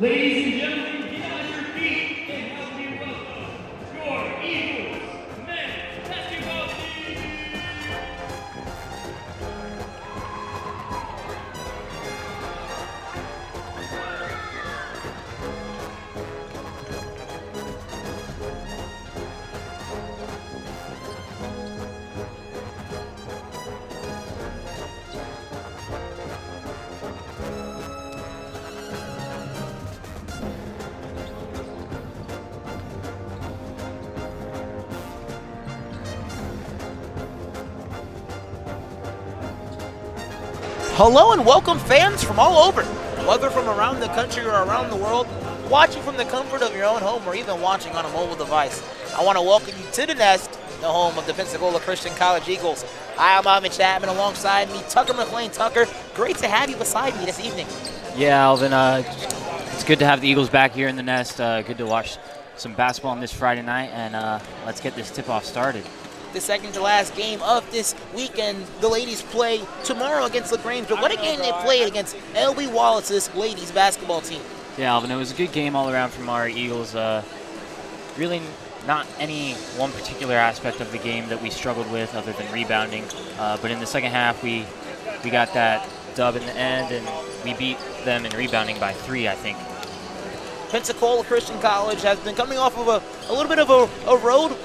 Ladies and gentlemen, get on your feet and help me welcome your Eagles men's basketball team. Hello and welcome fans from all over, whether from around the country or around the world, watching from the comfort of your own home or even watching on a mobile device. I want to welcome you to the Nest, the home of the Pensacola Christian College Eagles. I'm Alvin Chapman, alongside me, Tucker McLean. Tucker, great to have you beside me this evening. Yeah, Alvin, it's good to have the Eagles back here in the Nest. Good to watch some basketball on this Friday night, and let's get this tip-off started. The second to last game of this weekend. The ladies play tomorrow against LaGrange, but what a game they played against L.B. Wallace's ladies basketball team. Yeah, Alvin, it was a good game all around from our Eagles. Really not any one particular aspect of the game that we struggled with other than rebounding. But in the second half, we got that dub in the end, and we beat them in rebounding by 3, I think. Pensacola Christian College has been coming off of a little bit of a road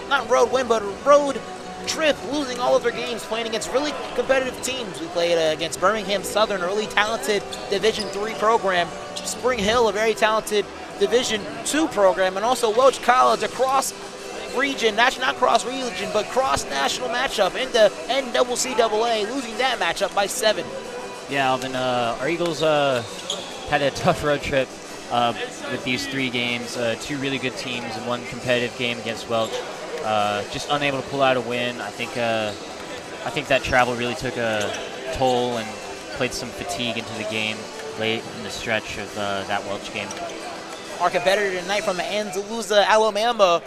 win, but a road trip, losing all of their games, playing against really competitive teams. We played against Birmingham Southern, a really talented Division III program, Spring Hill, a very talented Division II program, and also Welch College, a cross-region, not cross-region, but cross-national matchup in the NCCAA, losing that matchup by 7. Yeah, Alvin, our Eagles had a tough road trip with these 3 games, 2 really good teams and 1 competitive game against Welch. Just unable to pull out a win. I think that travel really took a toll and played some fatigue into the game late in the stretch of that Welch game. Our competitor tonight from Andalusia, Alabama,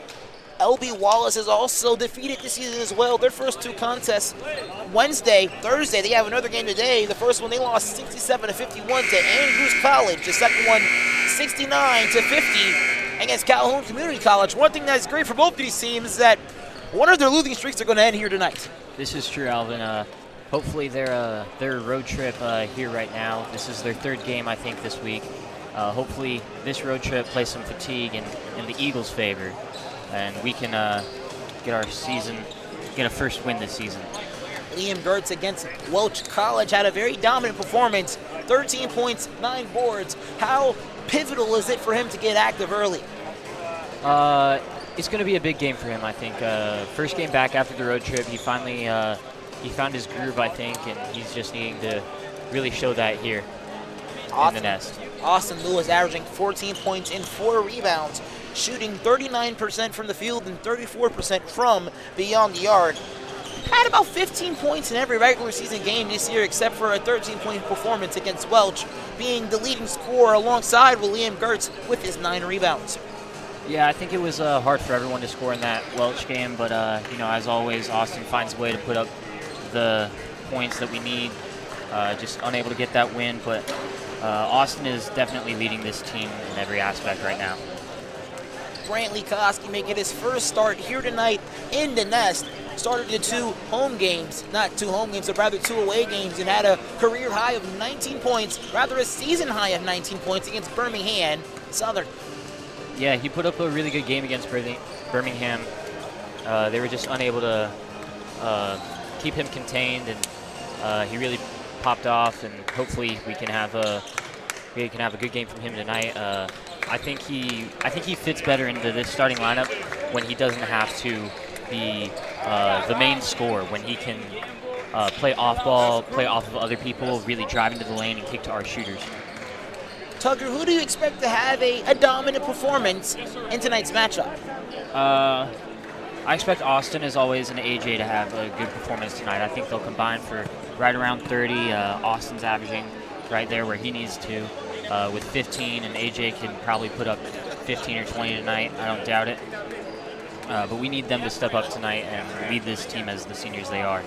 L.B. Wallace is also defeated this season as well. Their first 2 contests, Thursday, they have another game today. The first one they lost 67-51 to Andrews College. The second one 69-50 against Calhoun Community College. One thing that's great for both of these teams is that one of their losing streaks are going to end here tonight. This is true, Alvin. Hopefully their road trip here right now, this is their 3rd game, I think, this week. Hopefully this road trip plays some fatigue in the Eagles' favor, and we can get a first win this season. Liam Gertz against Welch College had a very dominant performance, 13 points, 9 boards. How pivotal is it for him to get active early? It's going to be a big game for him, I think. First game back after the road trip, he finally he found his groove, I think, and he's just needing to really show that here in the Nest. Austin Lewis averaging 14 points and 4 rebounds, shooting 39% from the field and 34% from beyond the arc. Had about 15 points in every regular season game this year, except for a 13-point performance against Welch, being the leading scorer alongside William Gertz with his 9 rebounds. Yeah, I think it was hard for everyone to score in that Welch game, but as always, Austin finds a way to put up the points that we need. Just unable to get that win, but Austin is definitely leading this team in every aspect right now. Brantley Koski making his first start here tonight in the Nest. Started the 2 home games, not 2 home games, but rather 2 away games, and had a career high of 19 points, rather a season high of 19 points against Birmingham Southern. Yeah, he put up a really good game against Birmingham. They were just unable to keep him contained, and he really popped off, and hopefully we can have a good game from him tonight. I think he fits better into this starting lineup when he doesn't have to be the main scorer, when he can play off ball, play off of other people, really drive into the lane and kick to our shooters. Tucker, who do you expect to have a dominant performance in tonight's matchup? I expect Austin, as always, and AJ to have a good performance tonight. I think they'll combine for right around 30. Austin's averaging right there where he needs to with 15, and AJ can probably put up 15 or 20 tonight. I don't doubt it. But we need them to step up tonight and lead this team as the seniors they are.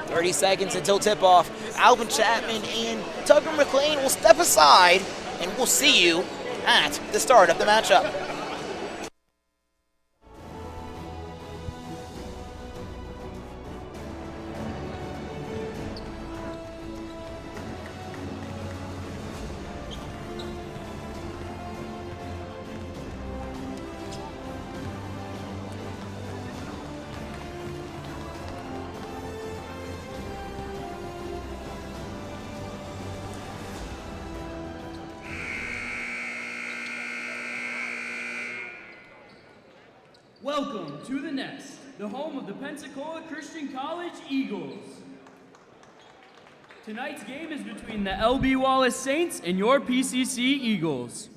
30 seconds until tip-off. Alvin Chapman and Tucker McLean will step aside, and we'll see you at the start of the matchup. Welcome to the Nest, the home of the Pensacola Christian College Eagles. Tonight's game is between the LB Wallace Saints and your PCC Eagles.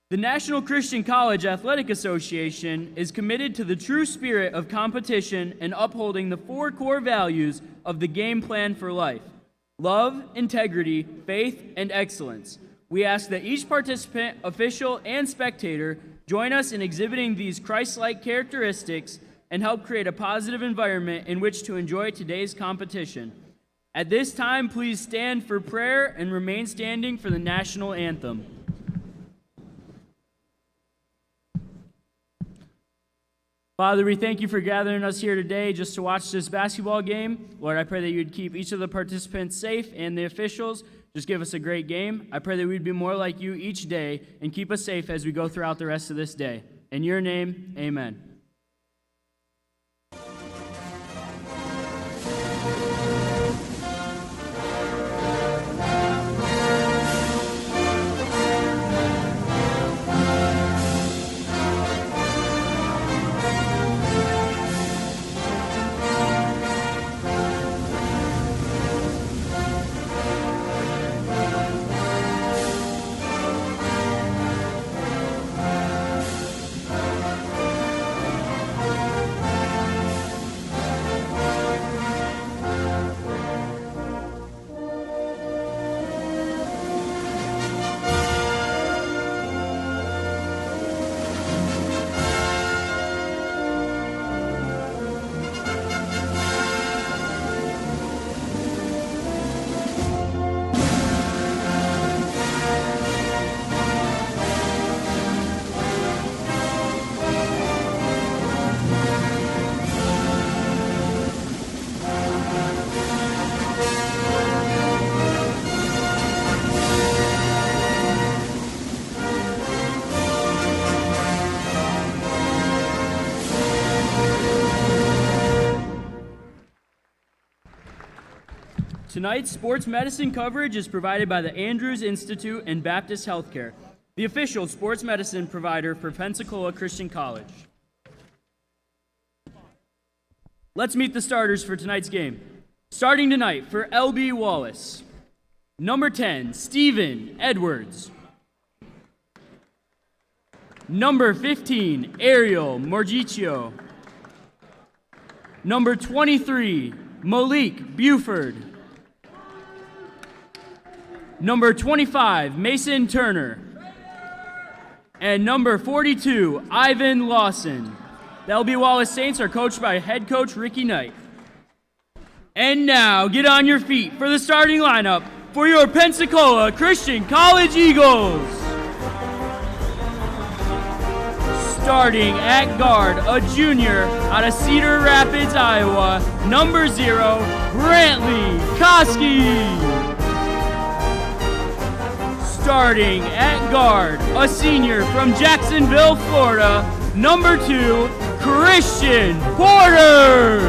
The National Christian College Athletic Association is committed to the true spirit of competition and upholding the 4 core values of the game plan for life: love, integrity, faith, and excellence. We ask that each participant, official, and spectator join us in exhibiting these Christ-like characteristics and help create a positive environment in which to enjoy today's competition. At this time, please stand for prayer and remain standing for the national anthem. Father, we thank you for gathering us here today just to watch this basketball game. Lord, I pray that you'd keep each of the participants safe and the officials. Just give us a great game. I pray that we'd be more like you each day and keep us safe as we go throughout the rest of this day. In your name, amen. Tonight's sports medicine coverage is provided by the Andrews Institute and Baptist Healthcare, the official sports medicine provider for Pensacola Christian College. Let's meet the starters for tonight's game. Starting tonight for LB Wallace, number 10, Stephen Edwards. Number 15, Ariel Morgicio. Number 23, Malik Buford. Number 25, Mason Turner. And number 42, Ivan Lawson. The LB Wallace Saints are coached by head coach Ricky Knight. And now, get on your feet for the starting lineup for your Pensacola Christian College Eagles. Starting at guard, a junior out of Cedar Rapids, Iowa, number 0, Brantley Koski. Starting at guard, a senior from Jacksonville, Florida, number 2, Christian Porter.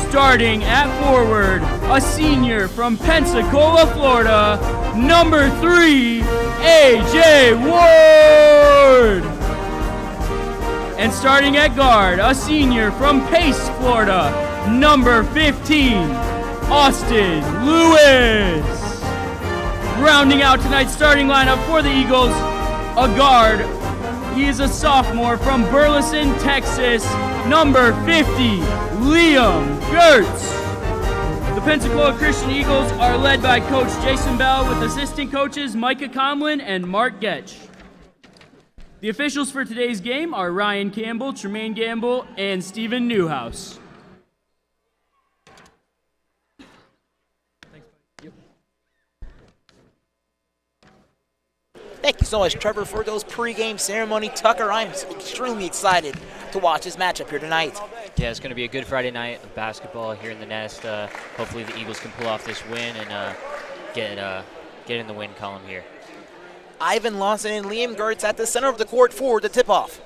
Starting at forward, a senior from Pensacola, Florida, number 3, AJ Ward. And starting at guard, a senior from Pace, Florida, number 15, Austin Lewis. Rounding out tonight's starting lineup for the Eagles, a guard. He is a sophomore from Burleson, Texas, number 50, Liam Gertz. The Pensacola Christian Eagles are led by Coach Jason Bell with assistant coaches Micah Comlin and Mark Getch. The officials for today's game are Ryan Campbell, Tremaine Gamble, and Stephen Newhouse. so much, Trevor, for those pregame ceremony. Tucker, I'm extremely excited to watch this matchup here tonight. Yeah, it's going to be a good Friday night of basketball here in the Nest. Hopefully the Eagles can pull off this win and get in the win column here. Ivan Lawson and Liam Gertz at the center of the court for the tip-off.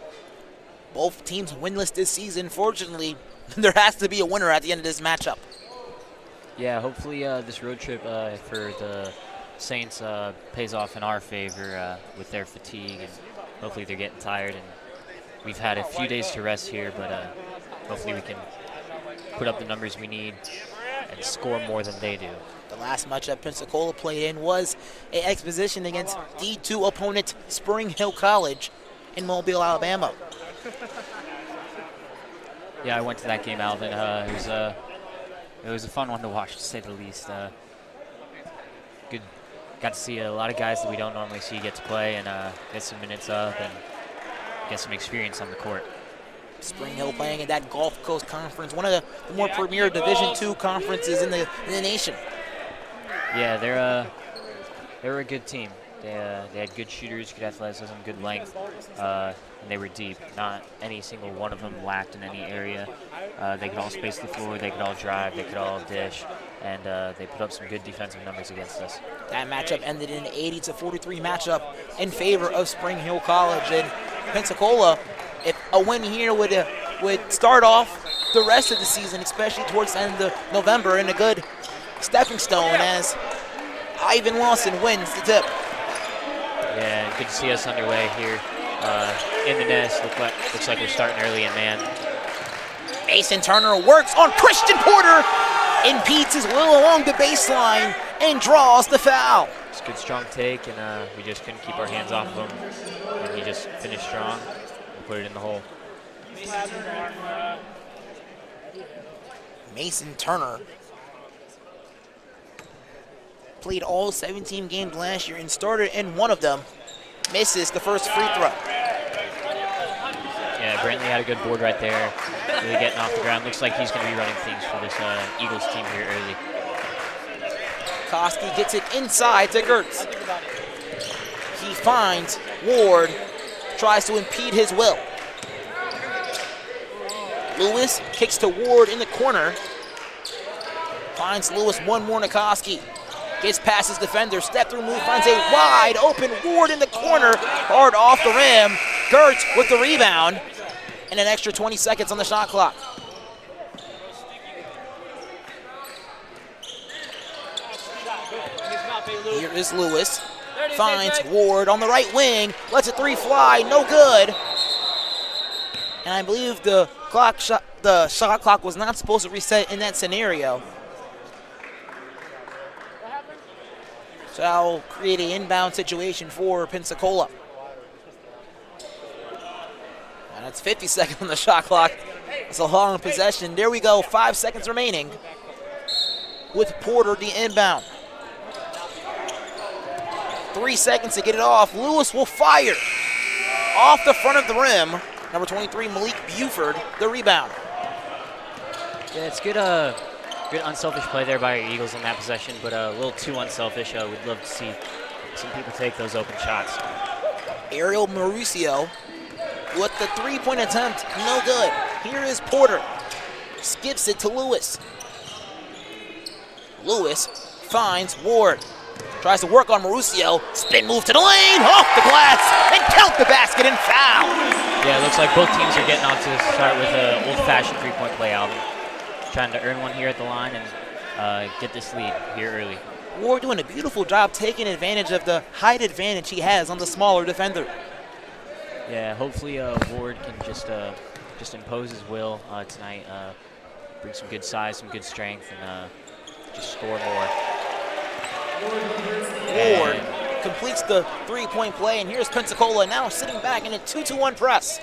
Both teams winless this season. Fortunately, there has to be a winner at the end of this matchup. Yeah, hopefully this road trip for the Saints pays off in our favor with their fatigue, and hopefully they're getting tired. And we've had a few days to rest here, but hopefully we can put up the numbers we need and score more than they do. The last matchup Pensacola played in was an exposition against D2 opponent Spring Hill College in Mobile, Alabama. Yeah, I went to that game, Alvin. It was a fun one to watch, to say the least. Good, got to see a lot of guys that we don't normally see get to play and get some minutes up and get some experience on the court. Spring Hill playing in that Gulf Coast Conference, one of the more premier Division II conferences in the nation. Yeah, they were a good team. They had good shooters, good athleticism, good length, and they were deep. Not any single one of them lacked in any area. They could all space the floor, they could all drive, they could all dish, and they put up some good defensive numbers against us. That matchup ended in an 80-43 matchup in favor of Spring Hill College. And Pensacola, if a win here would start off the rest of the season, especially towards the end of November, in a good stepping stone as Ivan Lawson wins the tip. Yeah, good to see us underway here in the Nest. Looks like we're starting early in man. Mason Turner works on Christian Porter, impedes his will along the baseline, and draws the foul. It's a good strong take, and we just couldn't keep our hands off of him. And he just finished strong and put it in the hole. Mason Turner played all 17 games last year and started in one of them. Misses the first free throw. Yeah, Brantley had a good board right there. Really getting off the ground. Looks like he's going to be running things for this Eagles team here early. Koski gets it inside to Gertz. He finds Ward, tries to impede his will. Lewis kicks to Ward in the corner. Finds Lewis one more, Nikoski. Gets past his defender, step through move, finds a wide open Ward in the corner, hard off the rim. Gertz with the rebound, and an extra 20 seconds on the shot clock. Here is Lewis, finds Ward on the right wing, lets a three fly, no good. And I believe the shot clock was not supposed to reset in that scenario. So that'll create an inbound situation for Pensacola. And it's 50 seconds on the shot clock. It's a long possession. There we go, 5 seconds remaining with Porter the inbound. 3 seconds to get it off. Lewis will fire off the front of the rim. Number 23, Malik Buford, the rebound. Yeah, it's good good unselfish play there by our Eagles on that possession, but a little too unselfish. We'd love to see some people take those open shots. Ariel Mauricio with the three-point attempt, no good. Here is Porter, skips it to Lewis. Lewis finds Ward, tries to work on Mauricio, spin move to the lane, off the glass, and count the basket and foul. Yeah, it looks like both teams are getting off to the start with an old-fashioned three-point play, Alvin. Trying to earn one here at the line and get this lead here early. Ward doing a beautiful job taking advantage of the height advantage he has on the smaller defender. Yeah, hopefully Ward can just impose his will tonight, bring some good size, some good strength, and just score more. Ward completes the three-point play, and here's Pensacola now sitting back in a 2-1 press.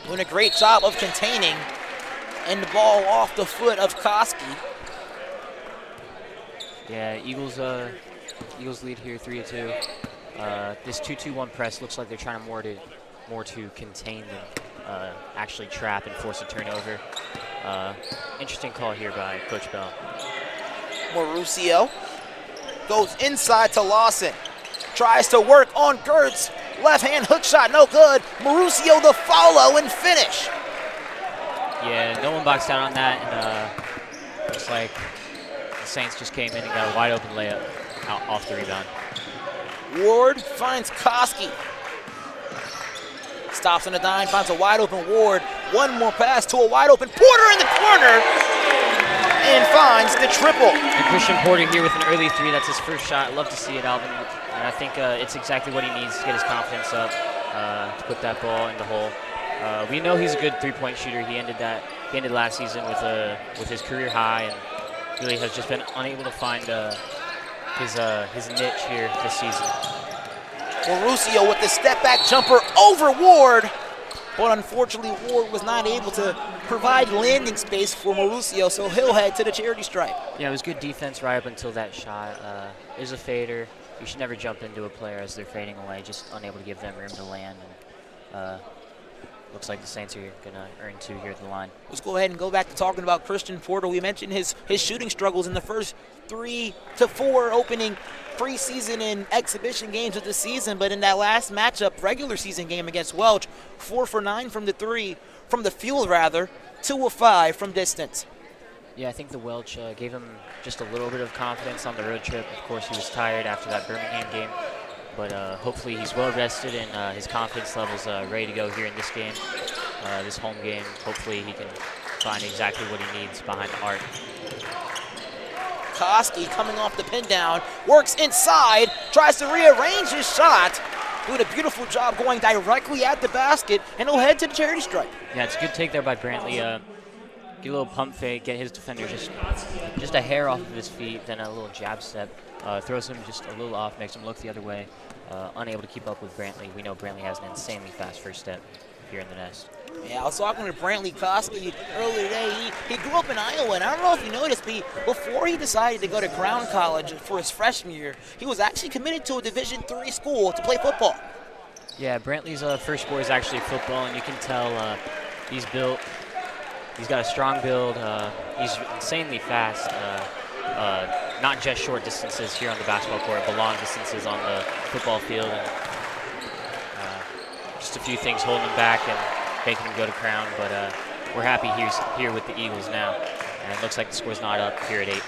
Doing a great job of containing, and the ball off the foot of Koski. Yeah, Eagles lead here 3-2. This 2-2-1 press looks like they're trying more to contain than actually trap and force a turnover. Interesting call here by Coach Bell. Mauricio goes inside to Lawson. Tries to work on Gertz. Left hand hook shot, no good. Mauricio the follow and finish. Yeah, no one boxed out on that, and looks like the Saints just came in and got a wide open layup out off the rebound. Ward finds Koski. Stops on the dime, finds a wide open Ward. One more pass to a wide open Porter in the corner and finds the triple. And Christian Porter here with an early three. That's his first shot. Love to see it, Alvin. And I think it's exactly what he needs to get his confidence up, to put that ball in the hole. We know he's a good three-point shooter. He ended last season with his career high, and really has just been unable to find his niche here this season. Mauricio with the step-back jumper over Ward, but unfortunately Ward was not able to provide landing space for Mauricio, so he'll head to the charity stripe. Yeah, it was good defense right up until that shot. It was a fader. You should never jump into a player as they're fading away, just unable to give them room to land. And looks like the Saints are going to earn 2 here at the line. Let's go ahead and go back to talking about Christian Porter. We mentioned his shooting struggles in the first 3 to 4 opening preseason and exhibition games of the season, but in that last matchup, regular season game against Welch, 4 for 9 from the field, 2 of 5 from distance. Yeah, I think the Welch gave him just a little bit of confidence on the road trip. Of course, he was tired after that Birmingham game, but hopefully he's well rested and his confidence level's ready to go here in this game, this home game. Hopefully he can find exactly what he needs behind the arc. Koski coming off the pin down, works inside, tries to rearrange his shot, doing a beautiful job going directly at the basket, and he'll head to the charity stripe. Yeah, it's a good take there by Brantley. Get a little pump fake, get his defender just a hair off of his feet, then a little jab step, throws him just a little off, makes him look the other way, unable to keep up with Brantley. We know Brantley has an insanely fast first step here in the nest. Yeah, I was talking to Brantley Koski earlier today. He grew up in Iowa, and I don't know if you noticed, before he decided to go to Crown College for his freshman year, he was actually committed to a Division III school to play football. Yeah, Brantley's first sport is actually football, and you can tell he's built. He's got a strong build. He's insanely fast. Not just short distances here on the basketball court, but long distances on the football field. And, just a few things holding him back and making him go to Crown, but we're happy he's here with the Eagles now. And it looks like the score's not up here at 8.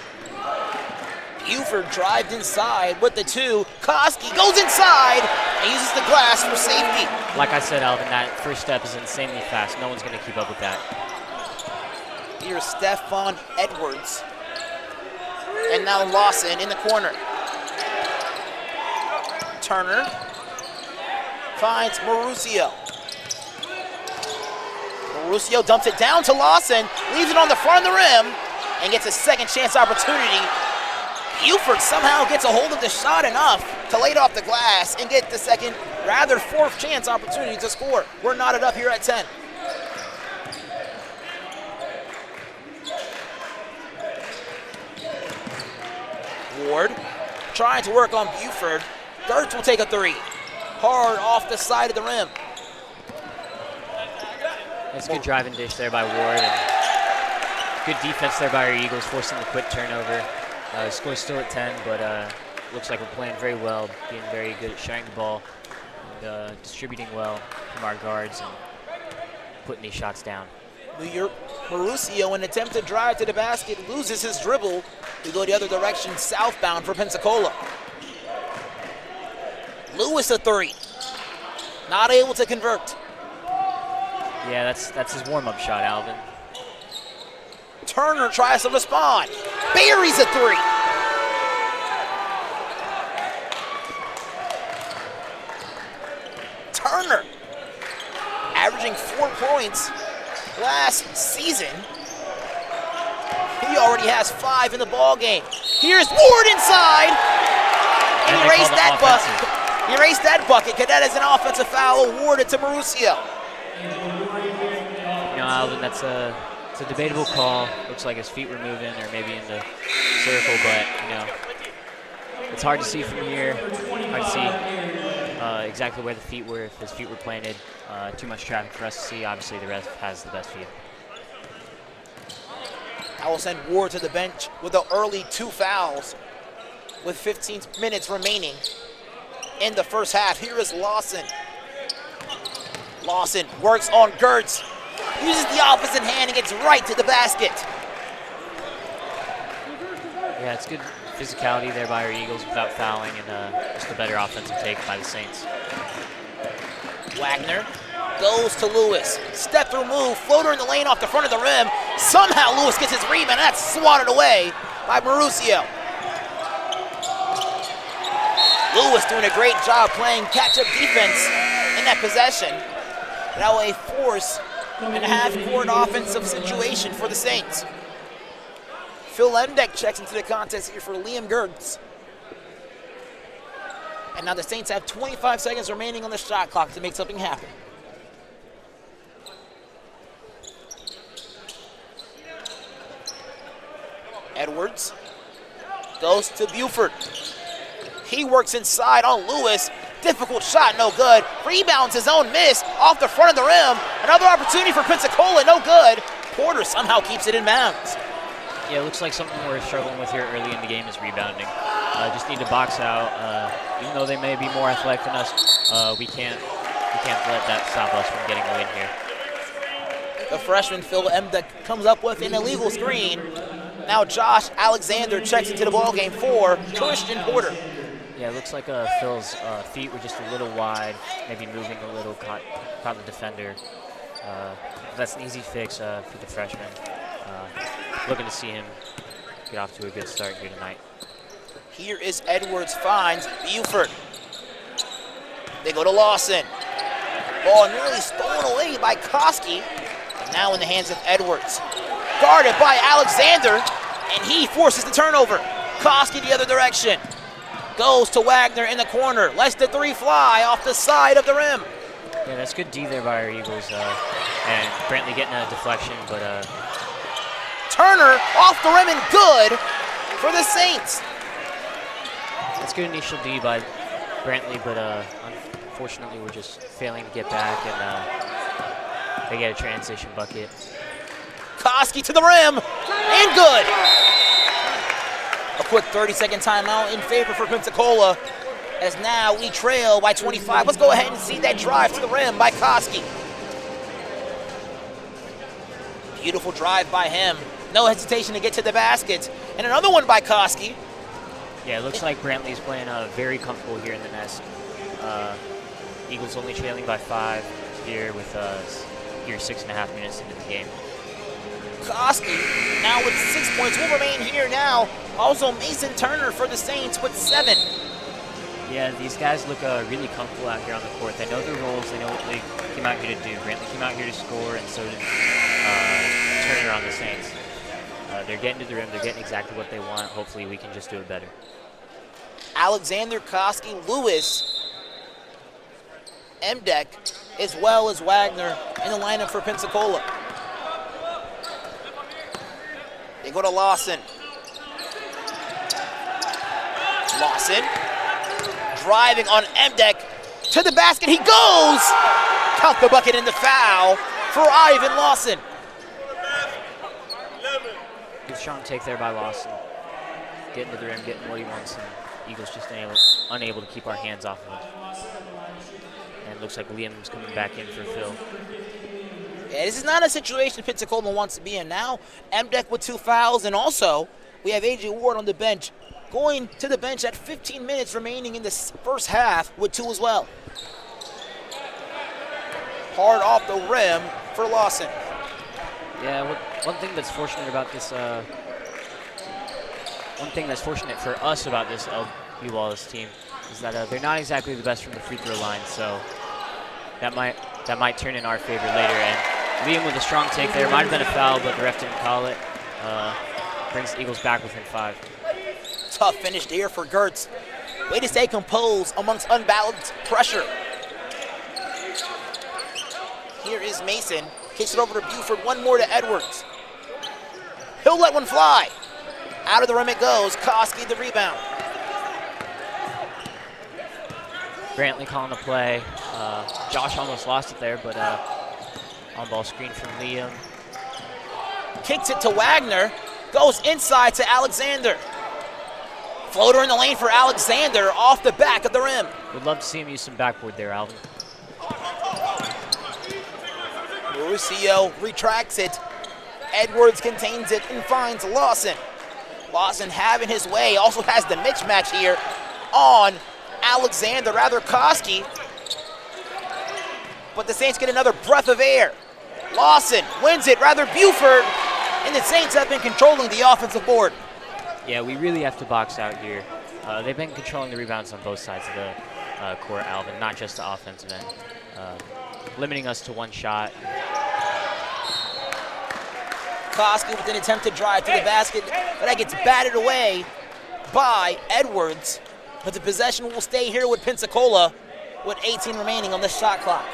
Buford drives inside with the 2. Koski goes inside and uses the glass for safety. Like I said, Alvin, that first step is insanely fast. No one's going to keep up with that. Here's Stephon Edwards. And now Lawson in the corner. Turner finds Mauricio. Mauricio dumps it down to Lawson, leaves it on the front of the rim, and gets a second chance opportunity. Buford somehow gets a hold of the shot enough to lay it off the glass and get the fourth chance opportunity to score. We're knotted up here at 10. Ward trying to work on Buford. Gertz will take a 3. Hard off the side of the rim. It's a good driving dish there by Ward. And good defense there by our Eagles, forcing the quick turnover. The score's still at 10, but looks like we're playing very well, being very good at sharing the ball, and distributing well from our guards and putting these shots down. Mauricio, in an attempt to drive to the basket, loses his dribble. We go the other direction, southbound for Pensacola. Lewis a 3. Not able to convert. Yeah, that's his warm-up shot, Alvin. Turner tries to respond. Buries a 3. Turner averaging 4 points last season. He already has 5 in the ball game. Here's Ward inside. And he erased that bucket. He erased that bucket because that is an offensive foul awarded to Mauricio. You know, Alvin, it's a debatable call. Looks like his feet were moving or maybe in the circle, but, you know, it's hard to see from here. Hard to see exactly where the feet were, if his feet were planted. Too much traffic for us to see. Obviously, the ref has the best view. I will send Ward to the bench with the early 2 fouls. with 15 minutes remaining in the first half. Here is Lawson. Lawson works on Gertz. Uses the opposite hand and gets right to the basket. Yeah, it's good physicality there by our Eagles without fouling, and just a better offensive take by the Saints. Wagner goes to Lewis. Step through move, floater in the lane off the front of the rim. Somehow Lewis gets his rebound, and that's swatted away by Mauricio. Lewis doing a great job playing catch-up defense in that possession. Now a force and a half-court offensive situation for the Saints. Phil Lemdeck checks into the contest here for Liam Gertz. And now the Saints have 25 seconds remaining on the shot clock to make something happen. Edwards goes to Buford. He works inside on Lewis. Difficult shot, no good. Rebounds his own miss off the front of the rim. Another opportunity for Pensacola, no good. Porter somehow keeps it in bounds. Yeah, it looks like something we're struggling with here early in the game is rebounding. Just need to box out. Even though they may be more athletic than us, we can't let that stop us from getting a win here. The freshman Phil Emda comes up with an illegal screen. Now Josh Alexander checks into the ballgame for Christian Porter. Yeah, it looks like Phil's feet were just a little wide, maybe moving a little, caught the defender. That's an easy fix for the freshman. Looking to see him get off to a good start here tonight. Here is Edwards finds Buford. They go to Lawson. Ball nearly stolen away by Koski. And now in the hands of Edwards. Guarded by Alexander, and he forces the turnover. Koski the other direction. Goes to Wagner in the corner. Lets the three fly off the side of the rim. Yeah, that's good D there by our Eagles. And Brantley getting a deflection, but Turner off the rim and good for the Saints. That's good initial D by Brantley, but unfortunately we're just failing to get back, and they get a transition bucket. Koski to the rim, and good. A quick 30-second timeout in favor for Pensacola, as now we trail by 25. Let's go ahead and see that drive to the rim by Koski. Beautiful drive by him. No hesitation to get to the basket. And another one by Koski. Yeah, it looks like Brantley's playing very comfortable here in the nest. Eagles only trailing by 5 here with 6.5 minutes into the game. Koski now with 6 points will remain here now. Also Mason Turner for the Saints with 7. Yeah, these guys look really comfortable out here on the court. They know their roles. They know what they came out here to do. Brantley came out here to score, and so did Turner on the Saints. They're getting to the rim. They're getting exactly what they want. Hopefully we can just do it better. Alexander, Koski, Lewis, Emdeck, as well as Wagner in the lineup for Pensacola. They go to Lawson. Lawson driving on Emdeck to the basket. He goes! Count the bucket and the foul for Ivan Lawson. Good strong take there by Lawson. Getting to the rim, getting what he wants, and Eagles just unable to keep our hands off of him. And it looks like Liam's coming back in for Phil. Yeah, this is not a situation Pensacola wants to be in now. Emdeck with 2 fouls, and also we have A.J. Ward on the bench, going to the bench at 15 minutes remaining in the first half with 2 as well. Hard off the rim for Lawson. Yeah, one thing that's fortunate about this, one thing that's fortunate for us about this LB Wallace team is that they're not exactly the best from the free throw line, so that might turn in our favor later. And Liam with a strong take there, might have been a foul, but the ref didn't call it. Brings the Eagles back within 5. Tough finish there for Gertz. Way to stay composed amongst unbalanced pressure. Here is Mason. Kicks it over to Buford. One more to Edwards. He'll let one fly. Out of the rim it goes. Koski the rebound. Brantley calling the play. Josh almost lost it there, but on-ball screen from Liam. Kicks it to Wagner. Goes inside to Alexander. Floater in the lane for Alexander off the back of the rim. Would love to see him use some backboard there, Alvin. Mauricio retracts it. Edwards contains it and finds Lawson. Lawson having his way, also has the mismatch here on Alexander, rather Koski. But the Saints get another breath of air. Lawson wins it, rather Buford, and the Saints have been controlling the offensive board. Yeah, we really have to box out here. They've been controlling the rebounds on both sides of the court, Alvin, not just the offensive end. Limiting us to one shot. Koski with an attempt to drive to the basket, but that gets batted away by Edwards. But the possession will stay here with Pensacola with 18 remaining on the shot clock.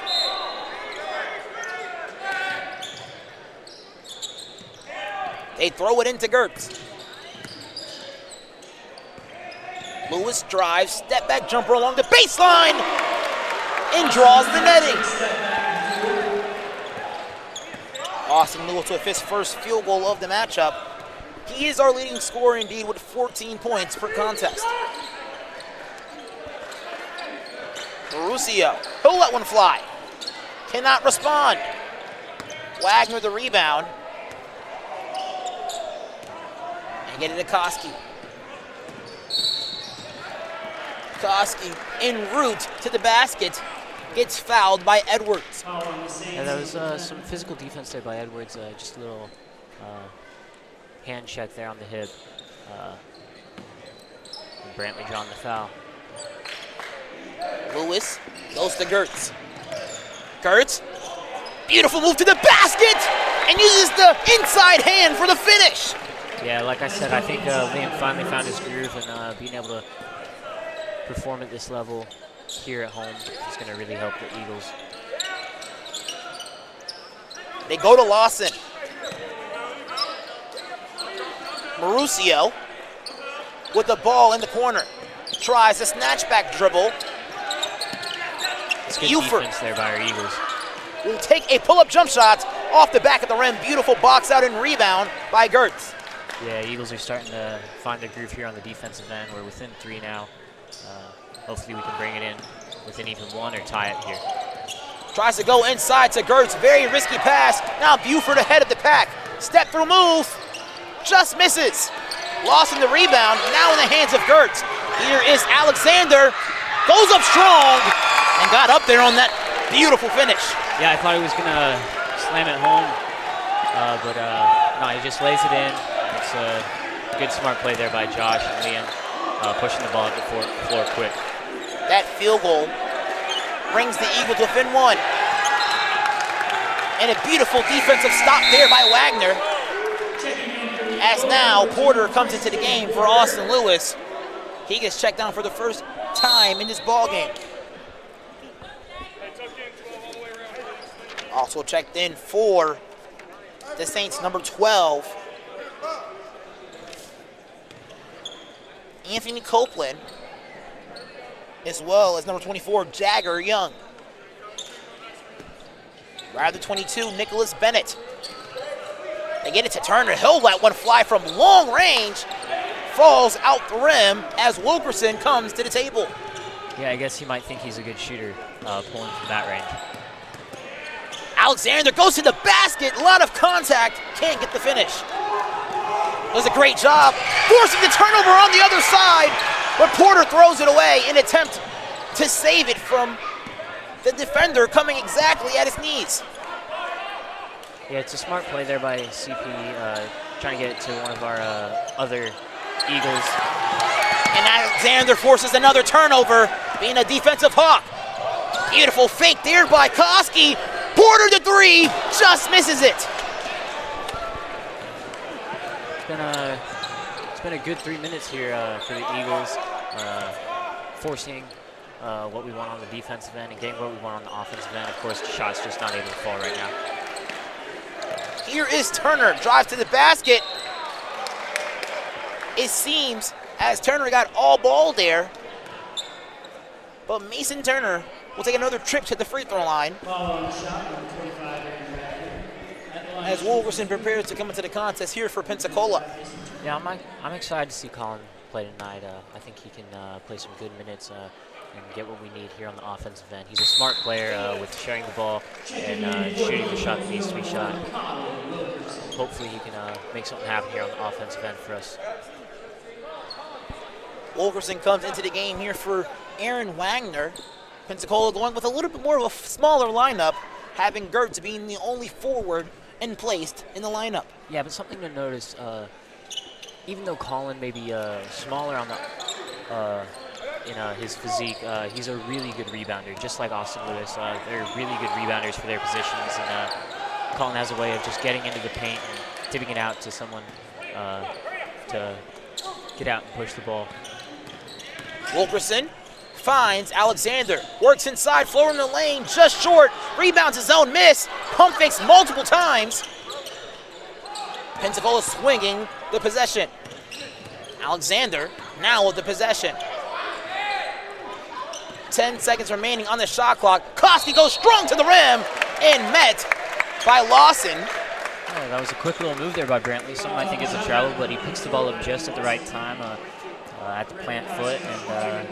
They throw it into Gertz. Lewis drives, step back jumper along the baseline, and draws the netting. Austin Lewis with his first field goal of the matchup. He is our leading scorer indeed with 14 points per contest. Mauricio, he'll let one fly. Cannot respond. Wagner the rebound. And get it to Koski. Koski en route to the basket. Gets fouled by Edwards. Yeah, that was some physical defense there by Edwards. Just a little hand check there on the hip. And Brantley drawing the foul. Lewis goes to Gertz. Gertz, beautiful move to the basket, and uses the inside hand for the finish. Yeah, like I said, I think Liam finally found his groove, and being able to perform at this level here at home is going to really help the Eagles. They go to Lawson. Mauricio with the ball in the corner. Tries a snatchback dribble. It's good Buford defense there by our Eagles. will take a pull-up jump shot off the back of the rim. Beautiful box out and rebound by Gertz. Yeah, Eagles are starting to find their groove here on the defensive end. We're within 3 now. Hopefully we can bring it in within even 1 or tie it here. Tries to go inside to Gertz. Very risky pass. Now Buford ahead of the pack. Step through move. Just misses. Lost in the rebound. Now in the hands of Gertz. Here is Alexander. Goes up strong and got up there on that beautiful finish. Yeah, I thought he was going to slam it home. But no, he just lays it in. It's a good, smart play there by Josh and Liam, pushing the ball up the floor quick. That field goal brings the Eagles within 1. And a beautiful defensive stop there by Wagner. As now Porter comes into the game for Austin Lewis. He gets checked down for the first time in this ball game. Also checked in for the Saints, number 12, Anthony Copeland, as well as number 24, Jagger Young. Rather 22, Nicholas Bennett. They get it to Turner. He'll let one fly from long range. Falls out the rim as Wilkerson comes to the table. Yeah, I guess he might think he's a good shooter pulling from that range. Alexander goes to the basket. A lot of contact. Can't get the finish. Does a great job forcing the turnover on the other side, but Porter throws it away in an attempt to save it from the defender coming exactly at his knees. Yeah, it's a smart play there by CP, trying to get it to one of our other Eagles. And Alexander forces another turnover, being a defensive hawk. Beautiful fake there by Koski. Porter to 3, just misses it. It's been a good 3 minutes here for the Eagles, forcing what we want on the defensive end and getting what we want on the offensive end. Of course, the shot's just not able to fall right now. Here is Turner, drives to the basket. It seems as Turner got all ball there, but Mason Turner will take another trip to the free throw line as Wilkerson prepares to come into the contest here for Pensacola. Yeah, I'm excited to see Colin play tonight. I think he can play some good minutes and get what we need here on the offensive end. He's a smart player with sharing the ball and shooting the shot that needs to be shot. Hopefully he can make something happen here on the offensive end for us. Wilkerson comes into the game here for Aaron Wagner. Pensacola going with a little bit more of a smaller lineup, having Gertz being the only forward and placed in the lineup. Yeah, but something to notice, even though Colin may be smaller on the in his physique, he's a really good rebounder, just like Austin Lewis. They're really good rebounders for their positions, and Colin has a way of just getting into the paint and tipping it out to someone to get out and push the ball. Wilkerson finds Alexander, works inside, floor in the lane, just short, rebounds his own miss, pump fakes multiple times. Pensacola swinging the possession. Alexander now with the possession. 10 seconds remaining on the shot clock. Koski goes strong to the rim and met by Lawson. Oh, that was a quick little move there by Brantley. Some might think it's a travel, but he picks the ball up just at the right time at the plant foot, and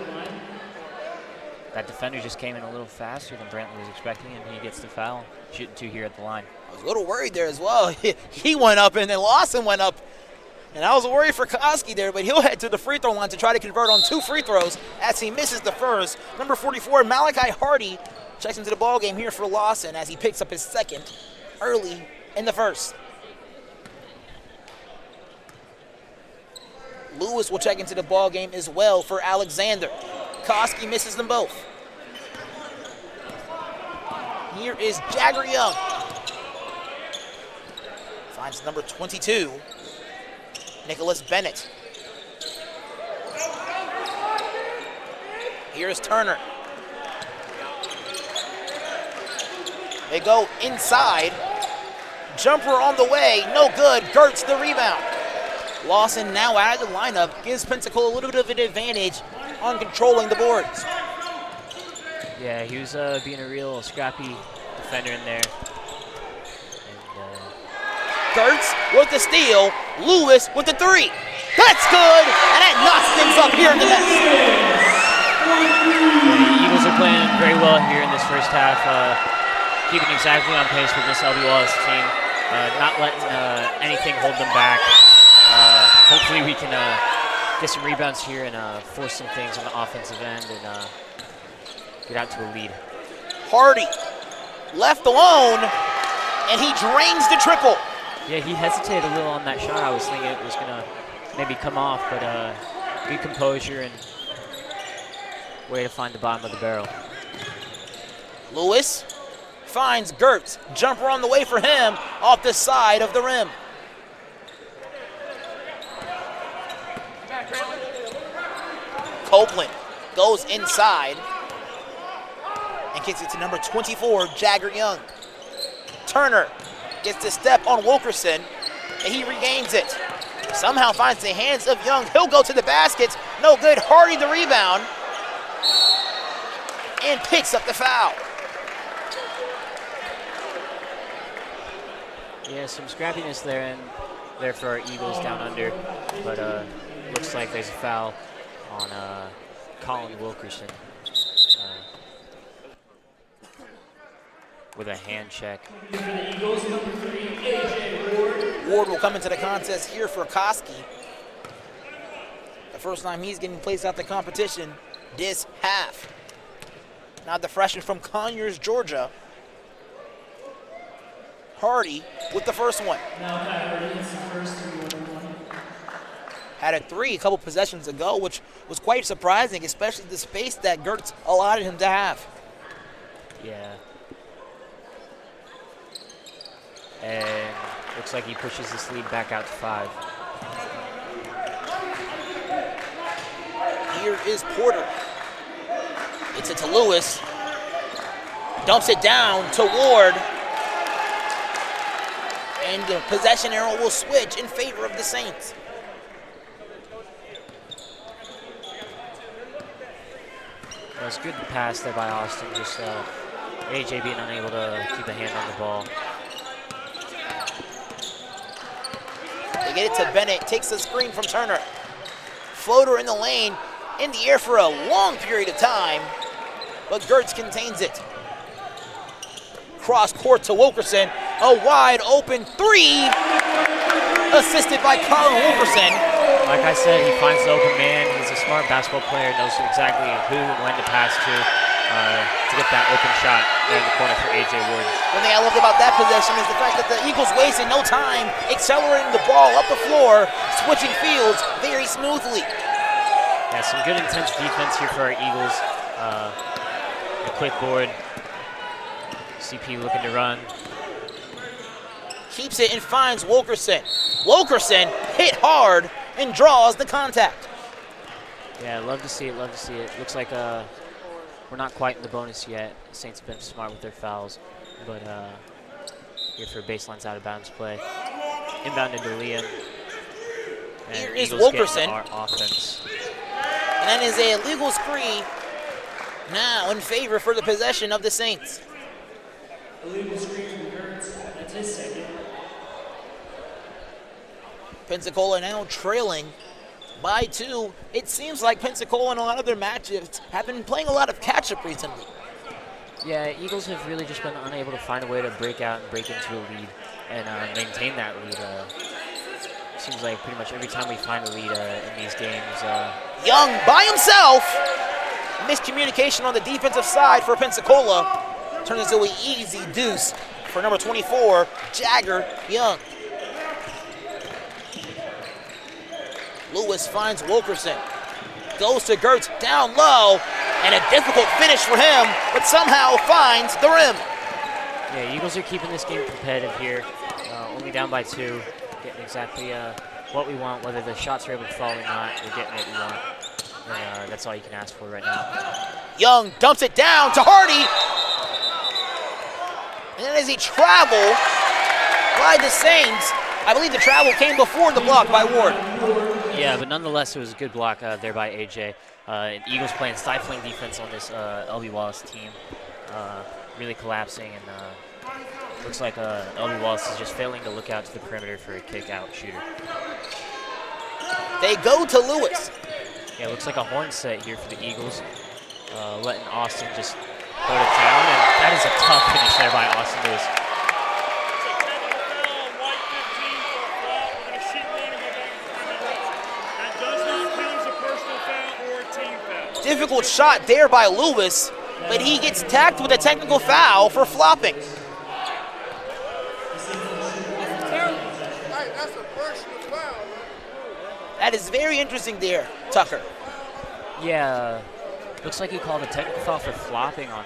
that defender just came in a little faster than Brantley was expecting, and he gets the foul, shooting 2 here at the line. I was a little worried there as well. He went up and then Lawson went up. And I was worried for Koski there, but he'll head to the free throw line to try to convert on 2 free throws as he misses the first. Number 44, Malachi Hardy, checks into the ball game here for Lawson as he picks up his second early in the first. Lewis will check into the ball game as well for Alexander. Koski misses them both. Here is Jagger Young. Finds number 22. Nicholas Bennett. Here's Turner. They go inside. Jumper on the way, no good. Gertz the rebound. Lawson now out of the lineup gives Pensacola a little bit of an advantage on controlling the boards. Yeah, he was being a real scrappy defender in there. Gertz with the steal, Lewis with the 3. That's good, and that knocks things up here in the net. The Eagles are playing very well here in this first half, keeping exactly on pace with this LB Wallace team, not letting anything hold them back. Hopefully we can get some rebounds here and force some things on the offensive end and get out to a lead. Hardy left alone, and he drains the triple. Yeah, he hesitated a little on that shot. I was thinking it was going to maybe come off, but good composure and way to find the bottom of the barrel. Lewis finds Gertz. Jumper on the way for him off the side of the rim. Copeland goes inside and kicks it to number 24, Jagger Young. Turner gets the step on Wilkerson, and he regains it. Somehow finds the hands of Young. He'll go to the basket. No good. Hardy the rebound. And picks up the foul. Yeah, some scrappiness there for our Eagles down under, but looks like there's a foul on Colin Wilkerson with a hand check. Ward will come into the contest here for Koski. The first time he's getting placed out the competition this half. Now the freshman from Conyers, Georgia. Hardy with the first one. Had a 3 a couple possessions ago, which was quite surprising, especially the space that Gertz allotted him to have. Yeah. And looks like he pushes this lead back out to 5. Here is Porter. It's it to Lewis. Dumps it down to Ward. And the possession arrow will switch in favor of the Saints. It was good pass there by Austin, just AJ being unable to keep a hand on the ball. They get it to Bennett, takes the screen from Turner. Floater in the lane, in the air for a long period of time, but Gertz contains it. Cross court to Wilkerson, a wide open three, assisted by Colin Wilkerson. Like I said, he finds the open man. He's a smart basketball player, knows exactly who and when to pass to get that open shot there in the corner for A.J. Ward. One thing I loved about that possession is the fact that the Eagles wasted no time accelerating the ball up the floor, switching fields very smoothly. Yeah, some good intense defense here for our Eagles. A quick board. CP looking to run. Keeps it and finds Wilkerson. Wilkerson hit hard and draws the contact. Yeah, love to see it, love to see it. Looks like we're not quite in the bonus yet. The Saints have been smart with their fouls, but here for baselines out of bounds play. Inbound into Liam. And Here is Eagles Wilkerson. Our offense. And that is a illegal screen now in favor for the possession of the Saints. Illegal screen from Gertz. That's his second. Pensacola now trailing by 2. It seems like Pensacola in a lot of their matchups have been playing a lot of catch-up recently. Yeah, Eagles have really just been unable to find a way to break out and break into a lead and maintain that lead. Seems like pretty much every time we find a lead in these games. Young by himself. Miscommunication on the defensive side for Pensacola. Turns into an easy deuce for number 24, Jagger Young. Lewis finds Wilkerson. Goes to Gertz down low. And a difficult finish for him, but somehow finds the rim. Yeah, Eagles are keeping this game competitive here. Only down by 2. Getting exactly what we want, whether the shots are able to fall or not. We're getting what we want. And that's all you can ask for right now. Young dumps it down to Hardy. And then as he travel by the Saints, I believe the travel came before the block by Ward. Yeah, but nonetheless, it was a good block there by AJ. Eagles playing stifling defense on this LB Wallace team. Really collapsing, and looks like LB Wallace is just failing to look out to the perimeter for a kick-out shooter. They go to Lewis. Yeah, looks like a horn set here for the Eagles. Letting Austin just hold it down, and that is a tough finish there by Austin Lewis. Difficult shot there by Lewis, but he gets tacked with a technical foul for flopping. That is very interesting there, Tucker. Yeah, looks like he called a technical foul for flopping on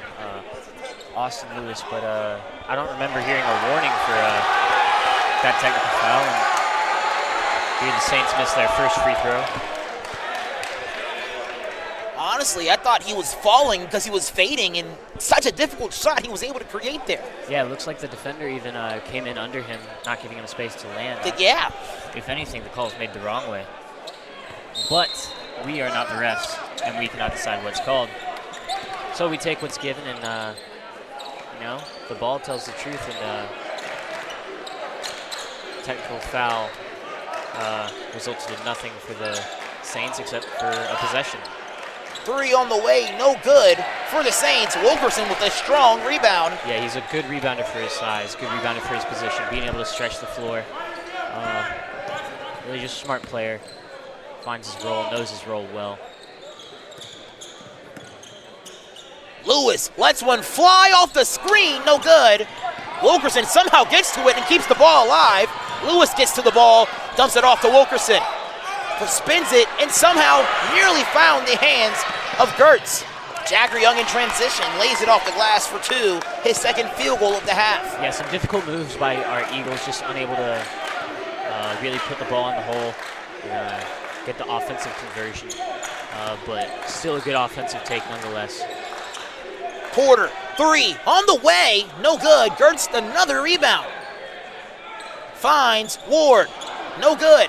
Austin Lewis, but I don't remember hearing a warning for that technical foul. And here the Saints missed their first free throw. Honestly, I thought he was falling because he was fading, and such a difficult shot he was able to create there. Yeah, it looks like the defender even came in under him, not giving him space to land. Yeah. If anything, the call was made the wrong way. But we are not the refs, and we cannot decide what's called. So we take what's given, and you know, the ball tells the truth, and technical foul resulted in nothing for the Saints except for a possession. 3 on the way, no good for the Saints. Wilkerson with a strong rebound. Yeah, he's a good rebounder for his size, good rebounder for his position, being able to stretch the floor. Really just a smart player. Finds his role, knows his role well. Lewis lets one fly off the screen, no good. Wilkerson somehow gets to it and keeps the ball alive. Lewis gets to the ball, dumps it off to Wilkerson. Spins it and somehow nearly found the hands of Gertz. Jagger Young in transition, lays it off the glass for 2, his second field goal of the half. Yeah, some difficult moves by our Eagles, just unable to really put the ball in the hole, get the offensive conversion, but still a good offensive take nonetheless. Porter, 3 on the way, no good. Gertz another rebound. Finds Ward, no good.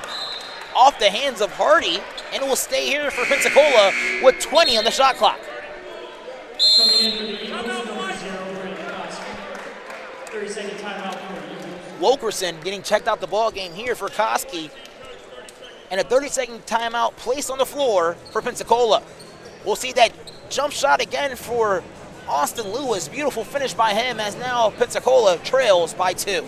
Off the hands of Hardy, and will stay here for Pensacola with 20 on the shot clock. Wilkerson getting checked out the ball game here for Koski. and a 30-second timeout placed on the floor for Pensacola. We'll see that jump shot again for Austin Lewis. Beautiful finish by him as now Pensacola trails by 2.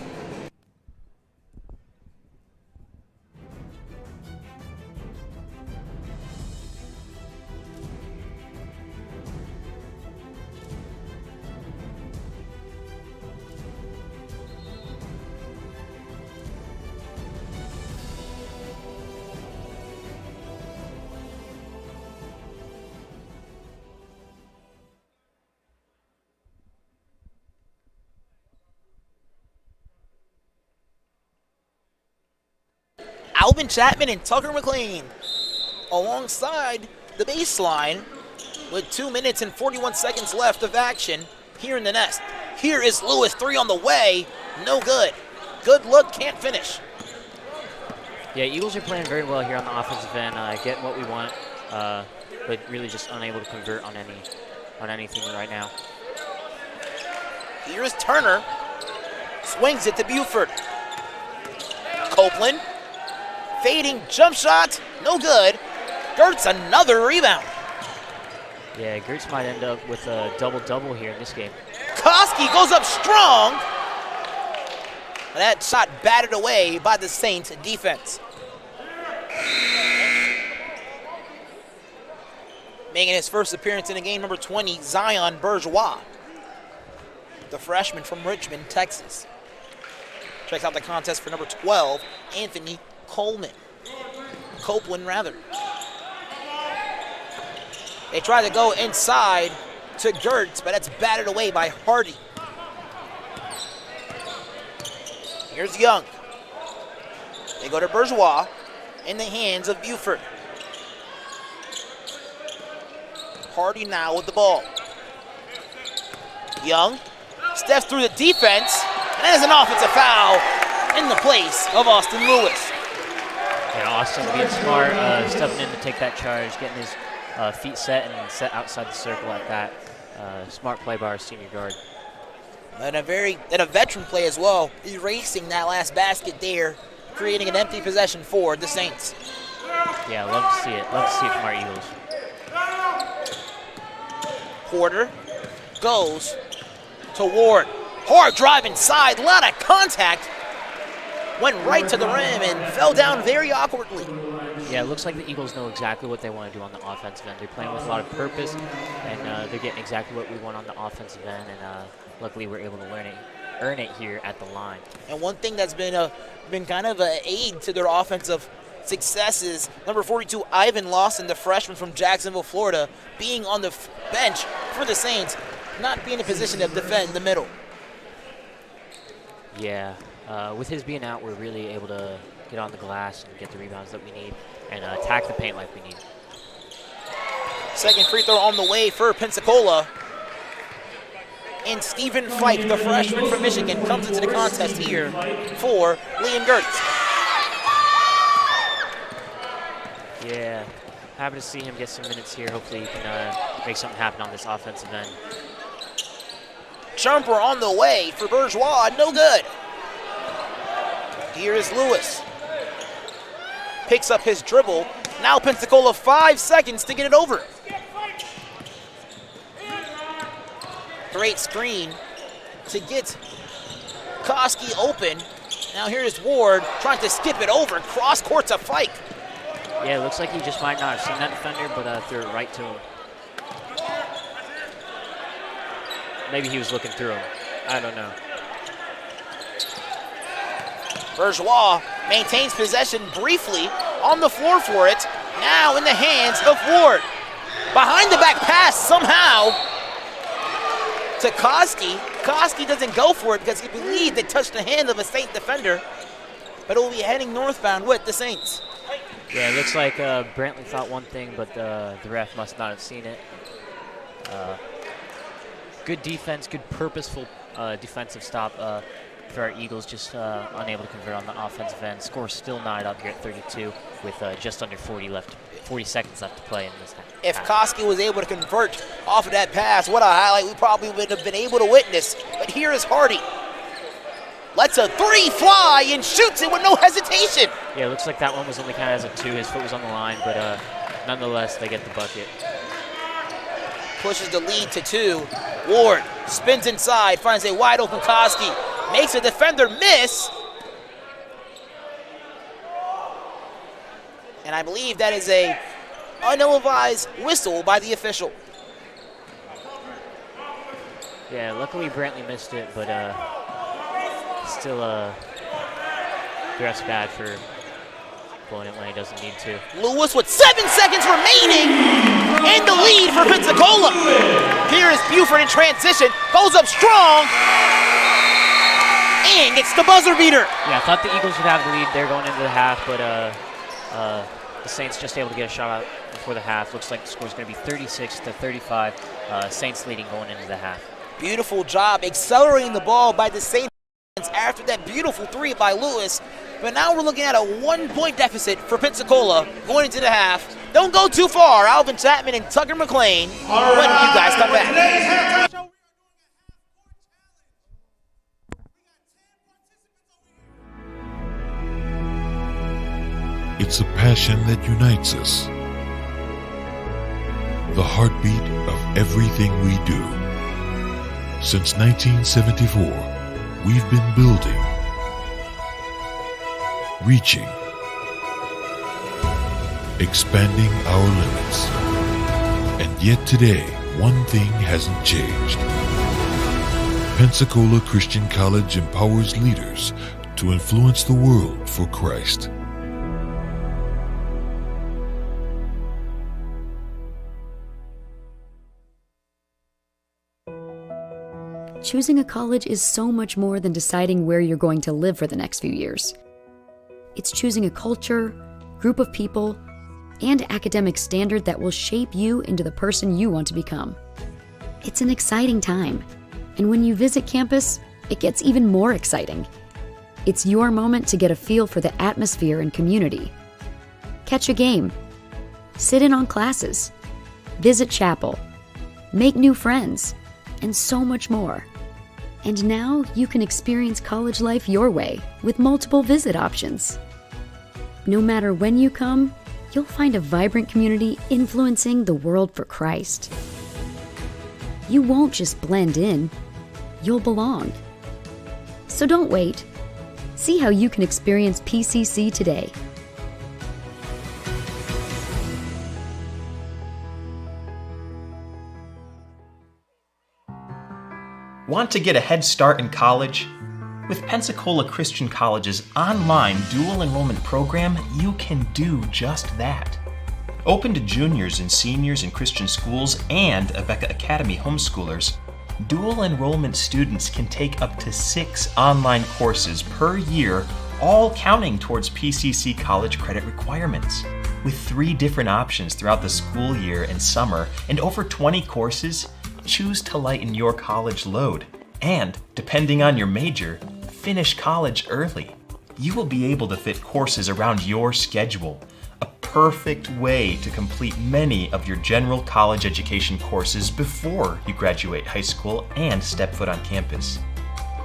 Alvin Chapman and Tucker McLean alongside the baseline with 2 minutes and 41 seconds left of action here in the Nest. Here is Lewis, 3 on the way, no good. Good look, can't finish. Yeah, Eagles are playing very well here on the offensive end, getting what we want, but really just unable to convert on anything right now. Here is Turner, swings it to Buford. Copeland, fading jump shot, no good. Gertz, another rebound. Yeah, Gertz might end up with a double-double here in this game. Koski goes up strong. That shot batted away by the Saints defense. Making his first appearance in the game, number 20, Zion Bourgeois, the freshman from Richmond, Texas. Checks out the contest for number 12, Anthony Copeland, rather. They try to go inside to Gertz, but that's batted away by Hardy. Here's Young. They go to Bourgeois in the hands of Buford. Hardy now with the ball. Young steps through the defense, and that is an offensive foul in the place of Austin Lewis. And Austin being smart, stepping in to take that charge, getting his feet set and set outside the circle like that. Smart play by our senior guard. And a veteran play as well, erasing that last basket there, creating an empty possession for the Saints. Yeah, love to see it. Love to see it from our Eagles. Porter goes to Ward. Hard drive inside, a lot of contact. Went right to the rim and fell down very awkwardly. Yeah, it looks like the Eagles know exactly what they want to do on the offensive end. They're playing with a lot of purpose, and they're getting exactly what we want on the offensive end, and luckily we're able to earn it here at the line. And one thing that's been kind of an aid to their offensive success is number 42, Ivan Lawson, the freshman from Jacksonville, Florida, being on the bench for the Saints, not being in a position to defend the middle. Yeah, with his being out, we're really able to get on the glass and get the rebounds that we need and attack the paint like we need. Second free throw on the way for Pensacola. And Stephen Fife, the freshman from Michigan, comes into the contest here for Liam Gertz. Yeah, happy to see him get some minutes here. Hopefully he can make something happen on this offensive end. Jumper on the way for Bourgeois, no good. Here is Lewis. Picks up his dribble. Now Pensacola 5 seconds to get it over. Great screen to get Koski open. Now here's Ward trying to skip it over. Cross court to Fike. Yeah, it looks like he just might not have seen that defender, but threw it right to him. Maybe he was looking through him. I don't know. Bourgeois maintains possession briefly on the floor for it. Now in the hands of Ward. Behind the back pass somehow to Koski. Koski doesn't go for it because he believed it touched the hand of a Saint defender, but it will be heading northbound with the Saints. Yeah, it looks like Brantley thought one thing, but the ref must not have seen it. Good defense, good purposeful defensive stop for our Eagles, just unable to convert on the offensive end. Score still not up here at 32 with just under 40 seconds left to play in this half. If Koski was able to convert off of that pass, what a highlight we probably would have been able to witness. But here is Hardy. lets a three fly and shoots it with no hesitation. Yeah, it looks like that one was only counted as a 2. His foot was on the line, but nonetheless, they get the bucket. Pushes the lead to 2. Ward spins inside, finds a wide open Koski, makes a defender miss. And I believe that is a untelevised whistle by the official. Yeah, luckily Brantley missed it, but still the ref's bad for blowing it when he doesn't need to. Lewis with 7 seconds remaining and the lead for Pensacola. Here is Buford in transition, goes up strong and gets the buzzer beater. Yeah, I thought the Eagles would have the lead there going into the half, but the Saints just able to get a shot out before the half. Looks like the score is going to be 36-35. Saints leading going into the half. Beautiful job accelerating the ball by the Saints after that beautiful 3 by Lewis. But now we're looking at a 1-point deficit for Pensacola going into the half. Don't go too far. Alvin Chapman and Tucker McLean when you guys come back. It's a passion that unites us. The heartbeat of everything we do. Since 1974, we've been building, reaching, expanding our limits. And yet today, one thing hasn't changed. Pensacola Christian College empowers leaders to influence the world for Christ. Choosing a college is so much more than deciding where you're going to live for the next few years. It's choosing a culture, group of people, and academic standard that will shape you into the person you want to become. It's an exciting time, and when you visit campus, it gets even more exciting. It's your moment to get a feel for the atmosphere and community. Catch a game, sit in on classes, visit chapel, make new friends, and so much more. And now you can experience college life your way with multiple visit options. No matter when you come, you'll find a vibrant community influencing the world for Christ. You won't just blend in, you'll belong. So don't wait. See how you can experience PCC today. Want to get a head start in college? With Pensacola Christian College's online dual enrollment program, you can do just that. Open to juniors and seniors in Christian schools and Aveka Academy homeschoolers, dual enrollment students can take up to 6 online courses per year, all counting towards PCC college credit requirements. With 3 different options throughout the school year and summer and over 20 courses, choose to lighten your college load and, depending on your major, finish college early. You will be able to fit courses around your schedule, a perfect way to complete many of your general college education courses before you graduate high school and step foot on campus.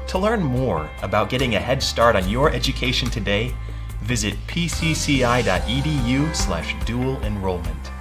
To learn more about getting a head start on your education today, visit pcci.edu/dual enrollment.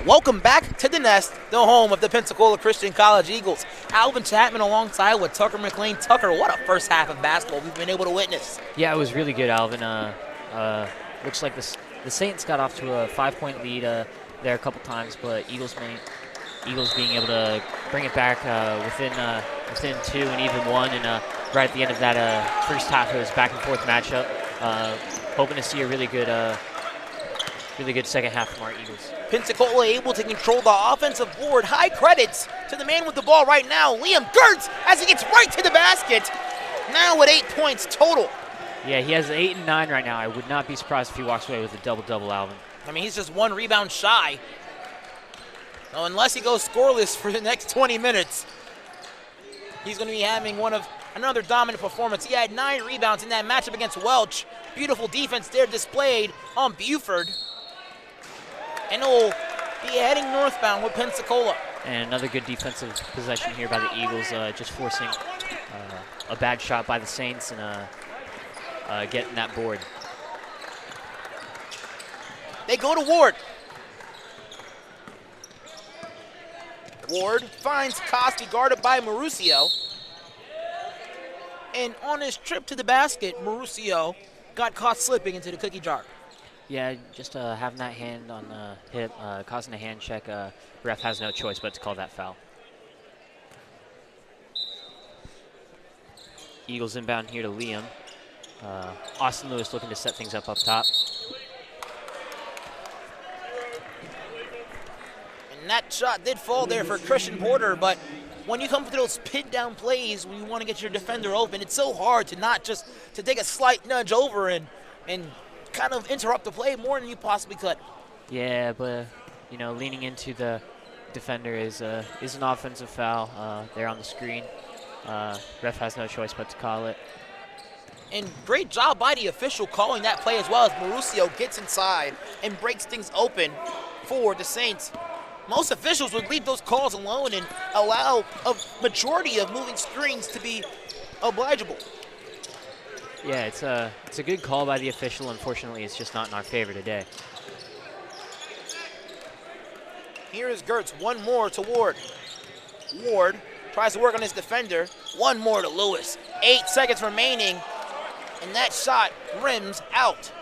Welcome back to the nest, the home of the Pensacola Christian College Eagles. Alvin Chapman alongside with Tucker McLean. Tucker, what a first half of basketball we've been able to witness. Yeah, it was really good, Alvin. Looks like the Saints got off to a 5-point lead there a couple times, but Eagles being able to bring it back within 2 and even 1, and right at the end of that first half, it was back and forth matchup. Hoping to see a really good second half from our Eagles. Pensacola able to control the offensive board. High credits to the man with the ball right now, Liam Gertz, as he gets right to the basket. Now with 8 points total. Yeah, he has 8 and 9 right now. I would not be surprised if he walks away with a double-double, Alvin. I mean, he's just 1 rebound shy. So unless he goes scoreless for the next 20 minutes, he's going to be having another dominant performance. He had 9 rebounds in that matchup against Welch. Beautiful defense there displayed on Buford. And he'll be heading northbound with Pensacola. And another good defensive possession here by the Eagles, just forcing a bad shot by the Saints and getting that board. They go to Ward. Ward finds Koski guarded by Mauricio. And on his trip to the basket, Mauricio got caught slipping into the cookie jar. Yeah, just having that hand on the hip, causing a hand check. Ref has no choice but to call that foul. Eagles inbound here to Liam. Austin Lewis looking to set things up top. And that shot did fall there for Christian Porter, but when you come to those pin down plays, when you want to get your defender open, it's so hard to not just to take a slight nudge over and kind of interrupt the play more than you possibly could. Yeah, but leaning into the defender is an offensive foul there on the screen. Ref has no choice but to call it. And great job by the official calling that play as well, as Mauricio gets inside and breaks things open for the Saints. Most officials would leave those calls alone and allow a majority of moving screens to be obligeable. Yeah, it's a good call by the official. Unfortunately, it's just not in our favor today. Here is Gertz, one more to Ward. Ward tries to work on his defender. One more to Lewis. 8 seconds remaining, and that shot rims out.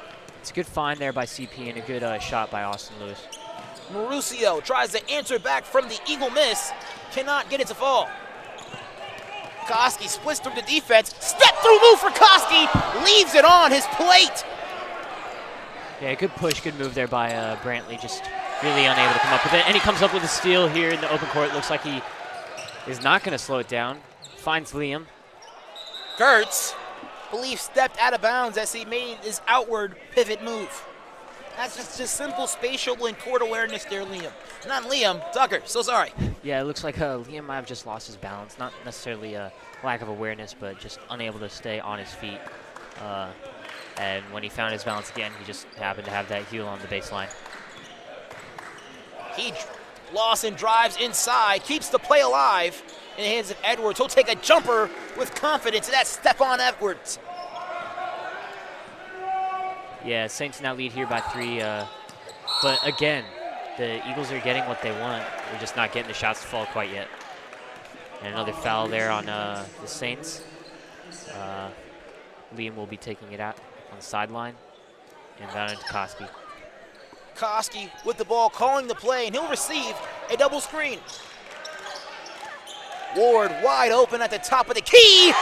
It's a good find there by CP and a good shot by Austin Lewis. Mauricio tries to answer back from the Eagle miss. Cannot get it to fall. Koski splits through the defense. Step through move for Koski. Leaves it on his plate. Yeah, good push, good move there by Brantley. Just really unable to come up with it. And he comes up with a steal here in the open court. Looks like he is not going to slow it down. Finds Liam. Gertz, believe, stepped out of bounds as he made his outward pivot move. That's just simple spatial and court awareness there, Liam. Not Liam, Tucker, so sorry. Yeah, it looks like Liam might have just lost his balance. Not necessarily a lack of awareness, but just unable to stay on his feet. And when he found his balance again, he just happened to have that heel on the baseline. Lawson drives inside, keeps the play alive in the hands of Edwards. He'll take a jumper with confidence, and that's Stephon Edwards. Yeah, Saints now lead here by 3. But again, the Eagles are getting what they want. They're just not getting the shots to fall quite yet. And another foul there on the Saints. Liam will be taking it out on the sideline. And down into Koski. Koski with the ball, calling the play, and he'll receive a double screen. Ward wide open at the top of the key,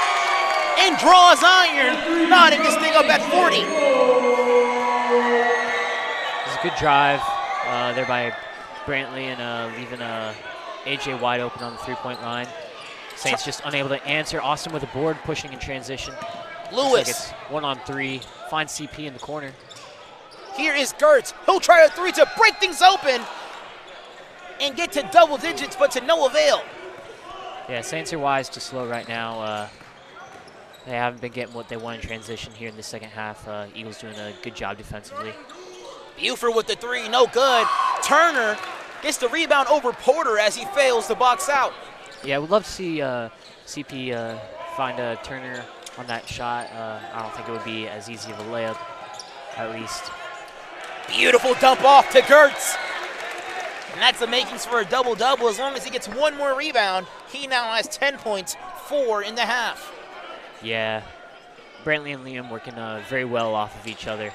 and draws iron, knotting this thing up at 40. This is a good drive there by Brantley and leaving AJ wide open on the three-point line. Saints just unable to answer. Austin with the board, pushing in transition. Lewis. Looks like it's 1-on-3. Finds CP in the corner. Here is Gertz. He'll try a 3 to break things open and get to double digits, but to no avail. Yeah, Saints are wise to slow right now. They haven't been getting what they want in transition here in the second half. Eagles doing a good job defensively. Buford with the 3, no good. Turner gets the rebound over Porter as he fails to box out. Yeah, we'd love to see CP find a Turner on that shot. I don't think it would be as easy of a layup, at least. Beautiful dump off to Gertz. And that's the makings for a double-double. As long as he gets one more rebound, he now has 10 points, 4 in the half. Yeah, Brantley and Liam working very well off of each other.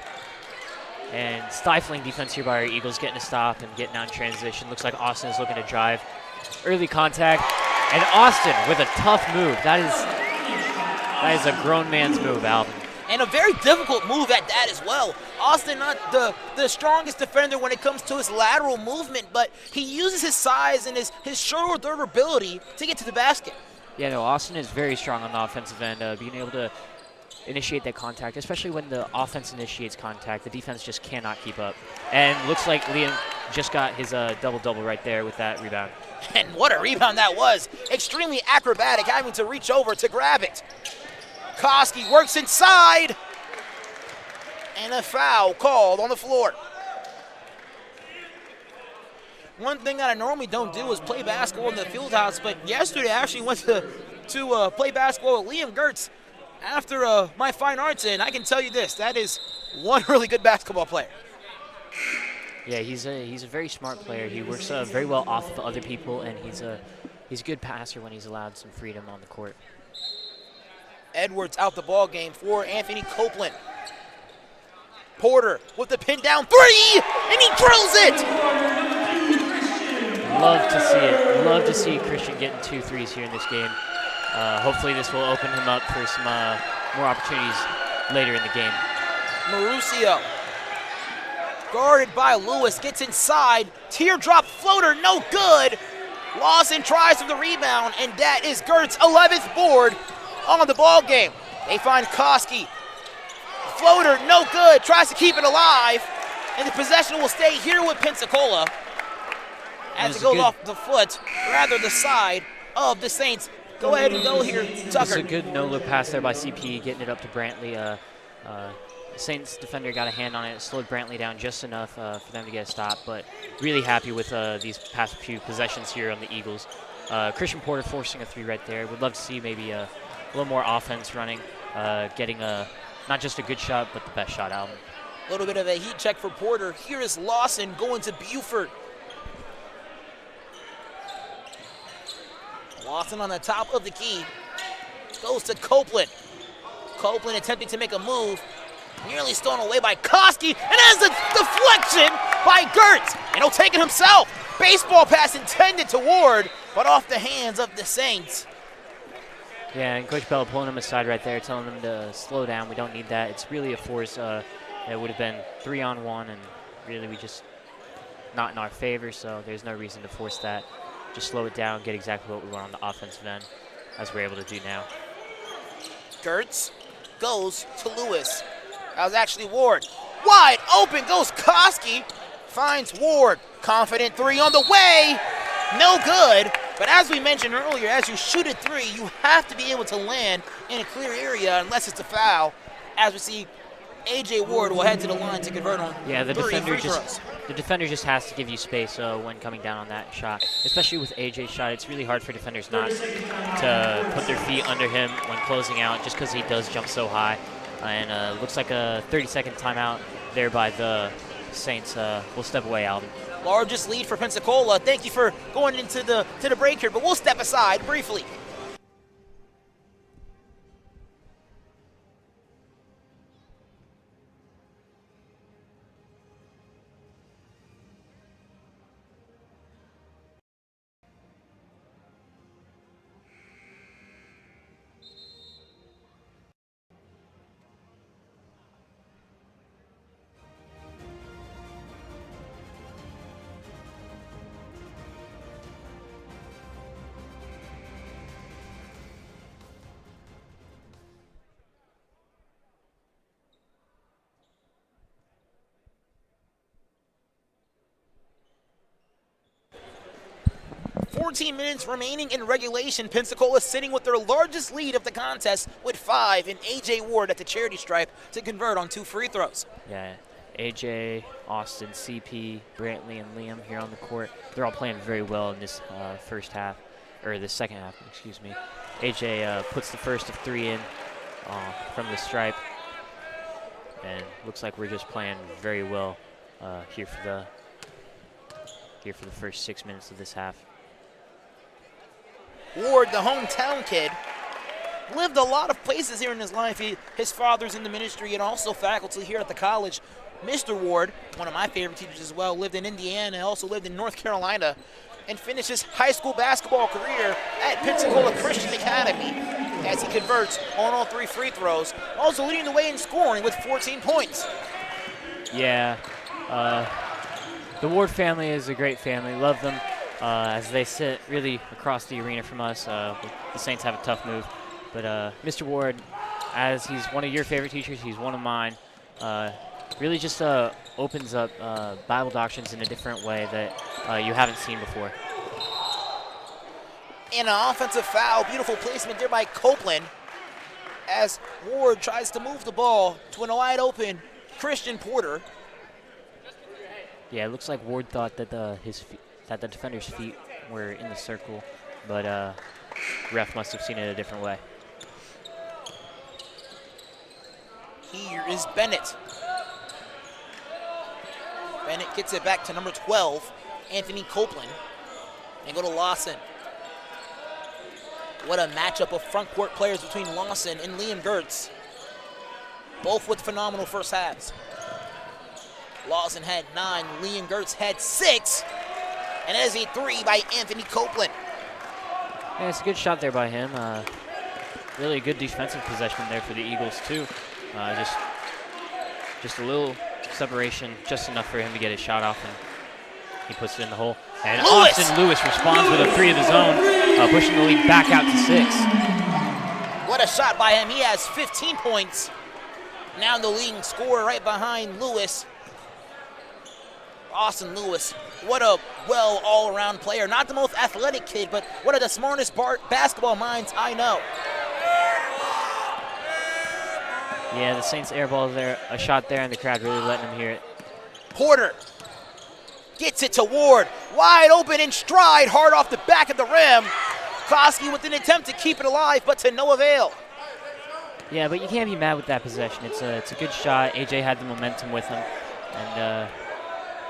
And stifling defense here by our Eagles, getting a stop and getting out in transition. Looks like Austin is looking to drive. Early contact, and Austin with a tough move. That is a grown man's move, Alvin. And a very difficult move at that as well. Austin, not the strongest defender when it comes to his lateral movement, but he uses his size and his shoulder durability to get to the basket. Yeah, no, Austin is very strong on the offensive end, being able to initiate that contact, especially when the offense initiates contact. The defense just cannot keep up. And looks like Liam just got his double-double right there with that rebound. And what a rebound that was. Extremely acrobatic, having to reach over to grab it. Koski works inside. And a foul called on the floor. One thing that I normally don't do is play basketball in the field house, but yesterday I actually went to play basketball with Liam Gertz after my fine arts, and I can tell you this, that is one really good basketball player. Yeah, he's a very smart player. He works very well off of other people, and he's a good passer when he's allowed some freedom on the court. Edwards out the ball game for Anthony Copeland. Porter with the pin down three, and he drills it! Love to see it. Love to see Christian getting 2 threes here in this game. Hopefully this will open him up for some more opportunities later in the game. Marusio, guarded by Lewis, gets inside. Teardrop floater, no good. Lawson tries for the rebound, and that is Gert's 11th board on the ball game. They find Koski. Floater, no good. Tries to keep it alive, and the possession will stay here with Pensacola as it goes off the foot, rather the side of the Saints. Go ahead and go here, Tucker. It's a good no-look pass there by CP, getting it up to Brantley. Saints defender got a hand on it, slowed Brantley down just enough for them to get a stop, but really happy with these past few possessions here on the Eagles. Christian Porter forcing a 3 right there. Would love to see maybe a little more offense running, getting not just a good shot, but the best shot out. A little bit of a heat check for Porter. Here is Lawson going to Buford. Lawson on the top of the key. Goes to Copeland. Copeland attempting to make a move. Nearly stolen away by Koski. And has a deflection by Gertz. And he'll take it himself. Baseball pass intended to Ward, but off the hands of the Saints. Yeah, and Coach Bell pulling him aside right there, telling him to slow down. We don't need that. It's really a force. It would have been 3-on-1, and really we just not in our favor, so there's no reason to force that. Just slow it down, get exactly what we want on the offensive end, as we're able to do now. Gertz goes to Lewis. That was actually Ward. Wide open goes Koski. Finds Ward. Confident 3 on the way. No good. But as we mentioned earlier, as you shoot a 3, you have to be able to land in a clear area unless it's a foul. As we see, A.J. Ward will head to the line to convert on the 3 defender free throws. the defender just has to give you space when coming down on that shot, especially with AJ's shot. It's really hard for defenders not to put their feet under him when closing out, just because he does jump so high. And looks like a 30-second timeout there by the Saints. We'll step away, Alvin. Largest lead for Pensacola. Thank you for going into the break here, but we'll step aside briefly. .14 minutes remaining in regulation. Pensacola sitting with their largest lead of the contest with 5, and A.J. Ward at the charity stripe to convert on 2 free throws. Yeah, A.J., Austin, CP, Brantley, and Liam here on the court. They're all playing very well in this this second half, excuse me. A.J. puts the first of 3 in from the stripe. And looks like we're just playing very well here for here for the first 6 minutes of this half. Ward, the hometown kid, lived a lot of places here in his life. His father's in the ministry and also faculty here at the college. Mr. Ward, one of my favorite teachers as well, lived in Indiana, also lived in North Carolina, and finished his high school basketball career at Pensacola Christian Academy as he converts on all 3 free throws, also leading the way in scoring with 14 points. Yeah, the Ward family is a great family. Love them as they sit really across the arena from us. The Saints have a tough move. But Mr. Ward, as he's one of your favorite teachers, he's one of mine, really just opens up Bible doctrines in a different way that you haven't seen before. And an offensive foul, beautiful placement there by Copeland as Ward tries to move the ball to an wide open Christian Porter. Yeah, it looks like Ward thought that the defender's feet were in the circle, but ref must have seen it a different way. Here is Bennett. Bennett gets it back to number 12, Anthony Copeland. And go to Lawson. What a matchup of front court players between Lawson and Liam Gertz. Both with phenomenal first halves. Lawson had 9, Liam Gertz had 6. And that is a 3 by Anthony Copeland. Yeah, it's a good shot there by him. Really a good defensive possession there for the Eagles too. Just a little separation, just enough for him to get his shot off, and he puts it in the hole. And Lewis! Austin Lewis responds with a 3 of his own, pushing the lead back out to 6. What a shot by him. He has 15 points. Now the leading scorer right behind Lewis. Austin Lewis, what a all-around player. Not the most athletic kid, but one of the smartest basketball minds I know. Yeah, the Saints airball there, a shot there, and the crowd really letting him hear it. Porter gets it to Ward. Wide open in stride, hard off the back of the rim. Koski with an attempt to keep it alive, but to no avail. Yeah, but you can't be mad with that possession. It's a good shot. AJ had the momentum with him, and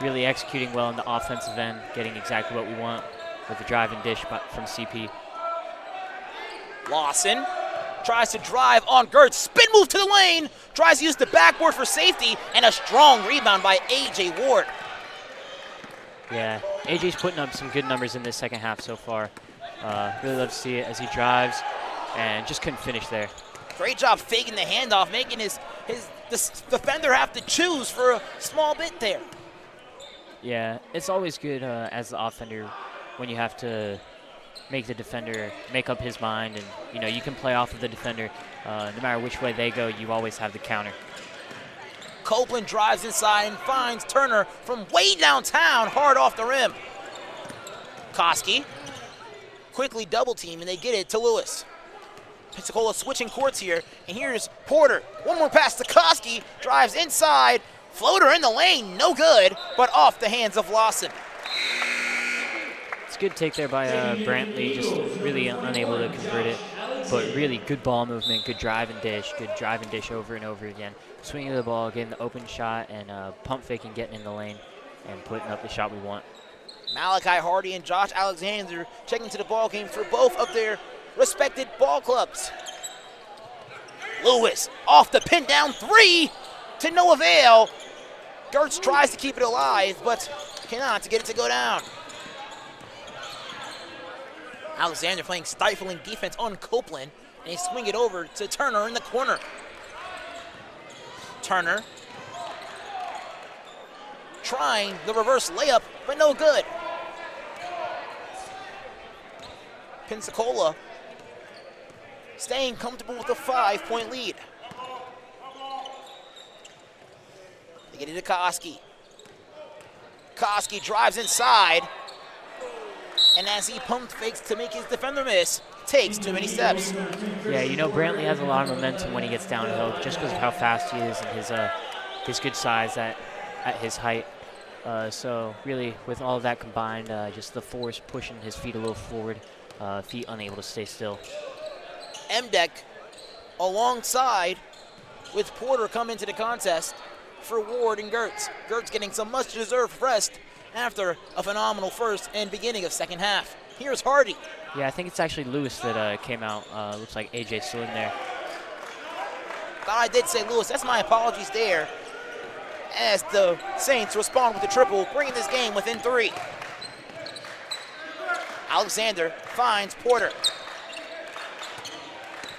really executing well in the offensive end, getting exactly what we want with the drive and dish from CP. Lawson tries to drive on Gertz. Spin move to the lane. Tries to use the backboard for safety, and a strong rebound by AJ Ward. Yeah, AJ's putting up some good numbers in this second half so far. Really love to see it as he drives and just couldn't finish there. Great job faking the handoff, making the defender have to choose for a small bit there. Yeah, it's always good as the offender when you have to make the defender make up his mind, and you can play off of the defender. No matter which way they go, you always have the counter. Copeland drives inside and finds Turner from way downtown, hard off the rim. Koski quickly double team, and they get it to Lewis. Pensacola switching courts here, and here's Porter. One more pass to Koski, drives inside, floater in the lane, no good, but off the hands of Lawson. It's a good take there by Brantley, just really unable to convert it, but really good ball movement, good drive and dish over and over again. Swinging the ball, getting the open shot, and pump faking, getting in the lane, and putting up the shot we want. Malachi Hardy and Josh Alexander checking to the ball game for both of their respected ball clubs. Lewis off the pin down 3 to no avail. Gertz tries to keep it alive, but cannot to get it to go down. Alexander playing stifling defense on Copeland, and they swing it over to Turner in the corner. Turner trying the reverse layup, but no good. Pensacola staying comfortable with a 5-point lead. They get it to Koski. Koski drives inside, and as he pump fakes to make his defender miss, takes too many steps. Yeah, Brantley has a lot of momentum when he gets downhill, just because of how fast he is and his good size at his height. So really, with all of that combined, just the force pushing his feet a little forward, feet unable to stay still. Mdek alongside with Porter come into the contest for Ward and Gertz. Gertz getting some much-deserved rest after a phenomenal first and beginning of second half. Here's Hardy. Yeah, I think it's actually Lewis that came out. Looks like AJ still in there. Thought I did say Lewis. That's my apologies there. As the Saints respond with a triple, bringing this game within 3. Alexander finds Porter.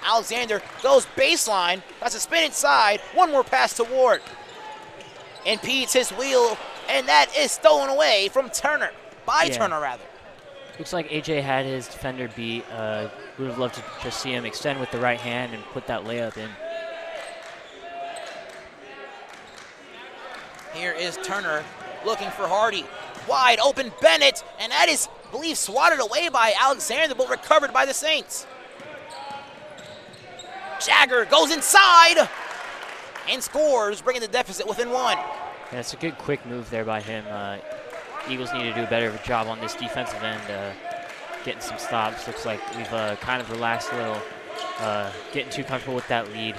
Alexander goes baseline. That's a spin inside. One more pass to Ward. Impedes his wheel, and that is stolen away from Turner. By Turner, rather. Looks like AJ had his defender beat. Would have loved to just see him extend with the right hand and put that layup in. Here is Turner looking for Hardy. Wide open Bennett, and that is, I believe, swatted away by Alexander, but recovered by the Saints. Jagger goes inside and scores, bringing the deficit within 1. Yeah, it's a good quick move there by him. Eagles need to do a better job on this defensive end, getting some stops. Looks like we've kind of relaxed a little, getting too comfortable with that lead.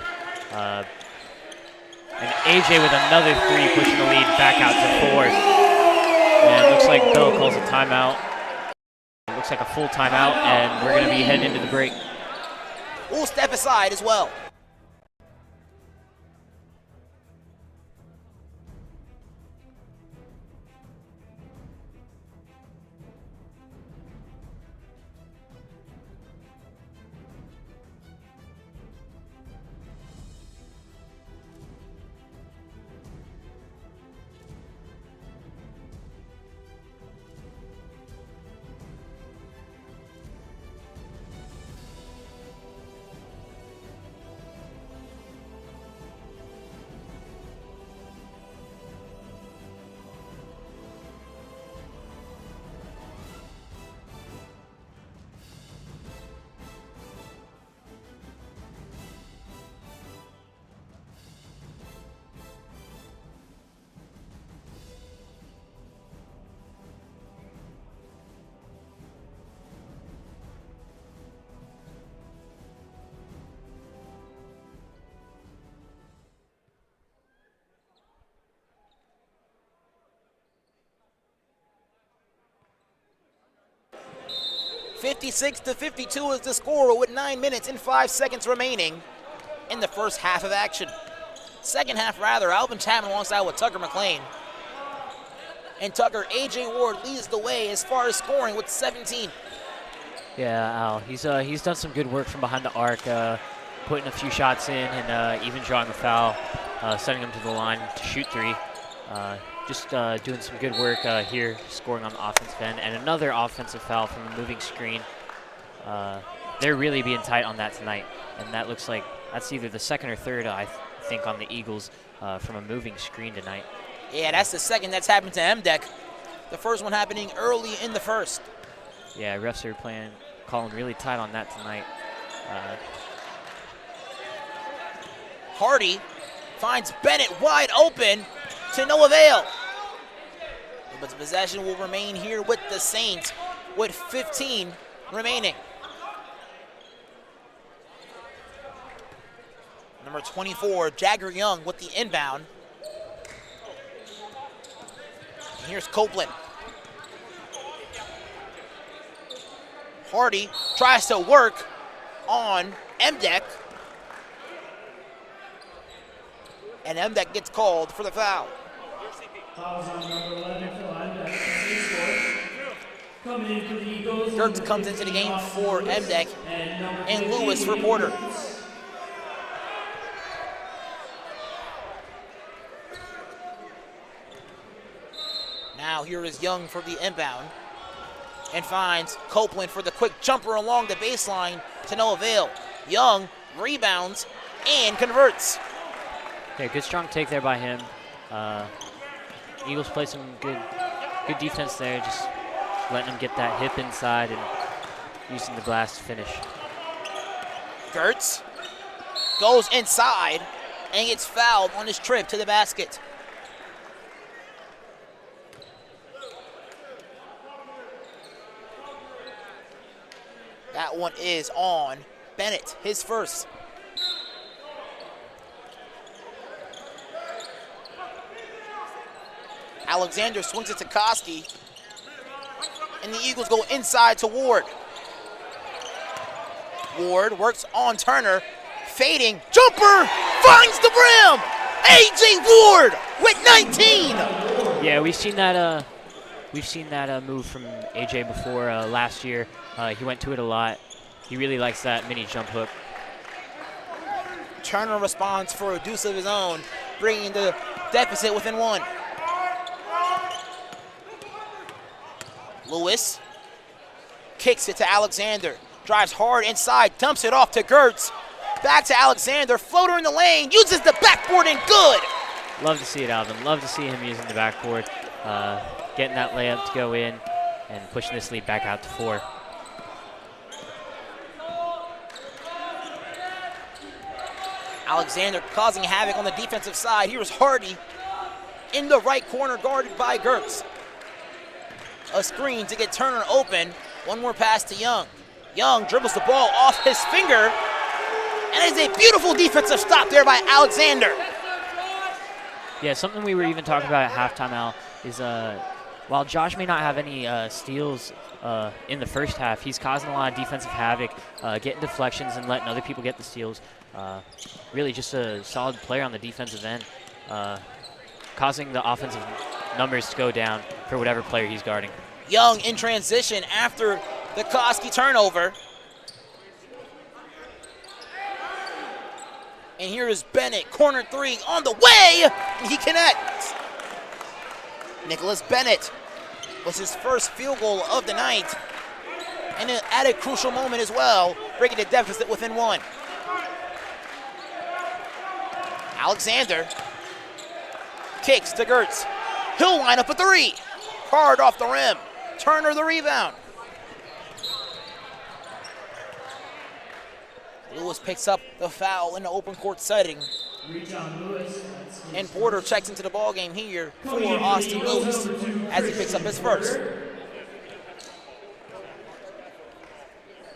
And AJ with another 3, pushing the lead back out to 4. And it looks like Bill calls a timeout. It looks like a full timeout, and we're going to be heading into the break. We'll step aside as well. (56-52) is the score with 9 minutes and 5 seconds remaining in the first half of action. Second half, rather, Alvin Chapman alongside with Tucker McLean. And Tucker, A.J. Ward leads the way as far as scoring with 17. Yeah, Al, he's done some good work from behind the arc, putting a few shots in and even drawing a foul, sending him to the line to shoot 3. Just doing some good work here, scoring on the offensive end, and another offensive foul from a moving screen. They're really being tight on that tonight, and that looks like that's either the second or third, I think, on the Eagles from a moving screen tonight. Yeah, that's the second that's happened to MDEC. The first one happening early in the first. Yeah, refs are calling really tight on that tonight. Hardy finds Bennett wide open, to no avail. But the possession will remain here with the Saints with 15 remaining. Number 24, Jagger Young with the inbound. And here's Copeland. Hardy tries to work on MDEC. And MDEC gets called for the foul. Dirks comes into the game for MDEC and Lewis for Porter. Now here is Young for the inbound and finds Copeland for the quick jumper along the baseline to no avail. Young rebounds and converts. Okay, good strong take there by him. Eagles play some good defense there, just letting him get that hip inside and using the glass to finish. Gertz goes inside and gets fouled on his trip to the basket. That one is on Bennett, his first. Alexander swings it to Koski. And the Eagles go inside to Ward. Ward works on Turner. Fading. Jumper! Finds the rim! A.J. Ward with 19! Yeah, we've seen that move from AJ before last year. He went to it a lot. He really likes that mini jump hook. Turner responds for a deuce of his own, bringing the deficit within one. Lewis kicks it to Alexander. Drives hard inside, dumps it off to Gertz. Back to Alexander, floater in the lane, uses the backboard and good! Love to see it out of him. Love to see him using the backboard, getting that layup to go in, and pushing this lead back out to 4. Alexander causing havoc on the defensive side. Here's Hardy in the right corner, guarded by Gertz. A screen to get Turner open. One more pass to Young. Young dribbles the ball off his finger, and it's a beautiful defensive stop there by Alexander. Yeah, something we were even talking about at halftime, Al, is while Josh may not have any steals in the first half, he's causing a lot of defensive havoc, getting deflections and letting other people get the steals. Really just a solid player on the defensive end, causing the offensive numbers to go down for whatever player he's guarding. Young in transition after the Koski turnover. And here is Bennett, corner 3 on the way, and he connects. Nicholas Bennett was his first field goal of the night, and at a crucial moment as well, breaking the deficit within 1. Alexander kicks to Gertz. He'll line up a 3. Hard off the rim. Turner the rebound. Lewis picks up the foul in the open court setting. And Porter checks into the ballgame here for Austin Lewis as he picks up his first.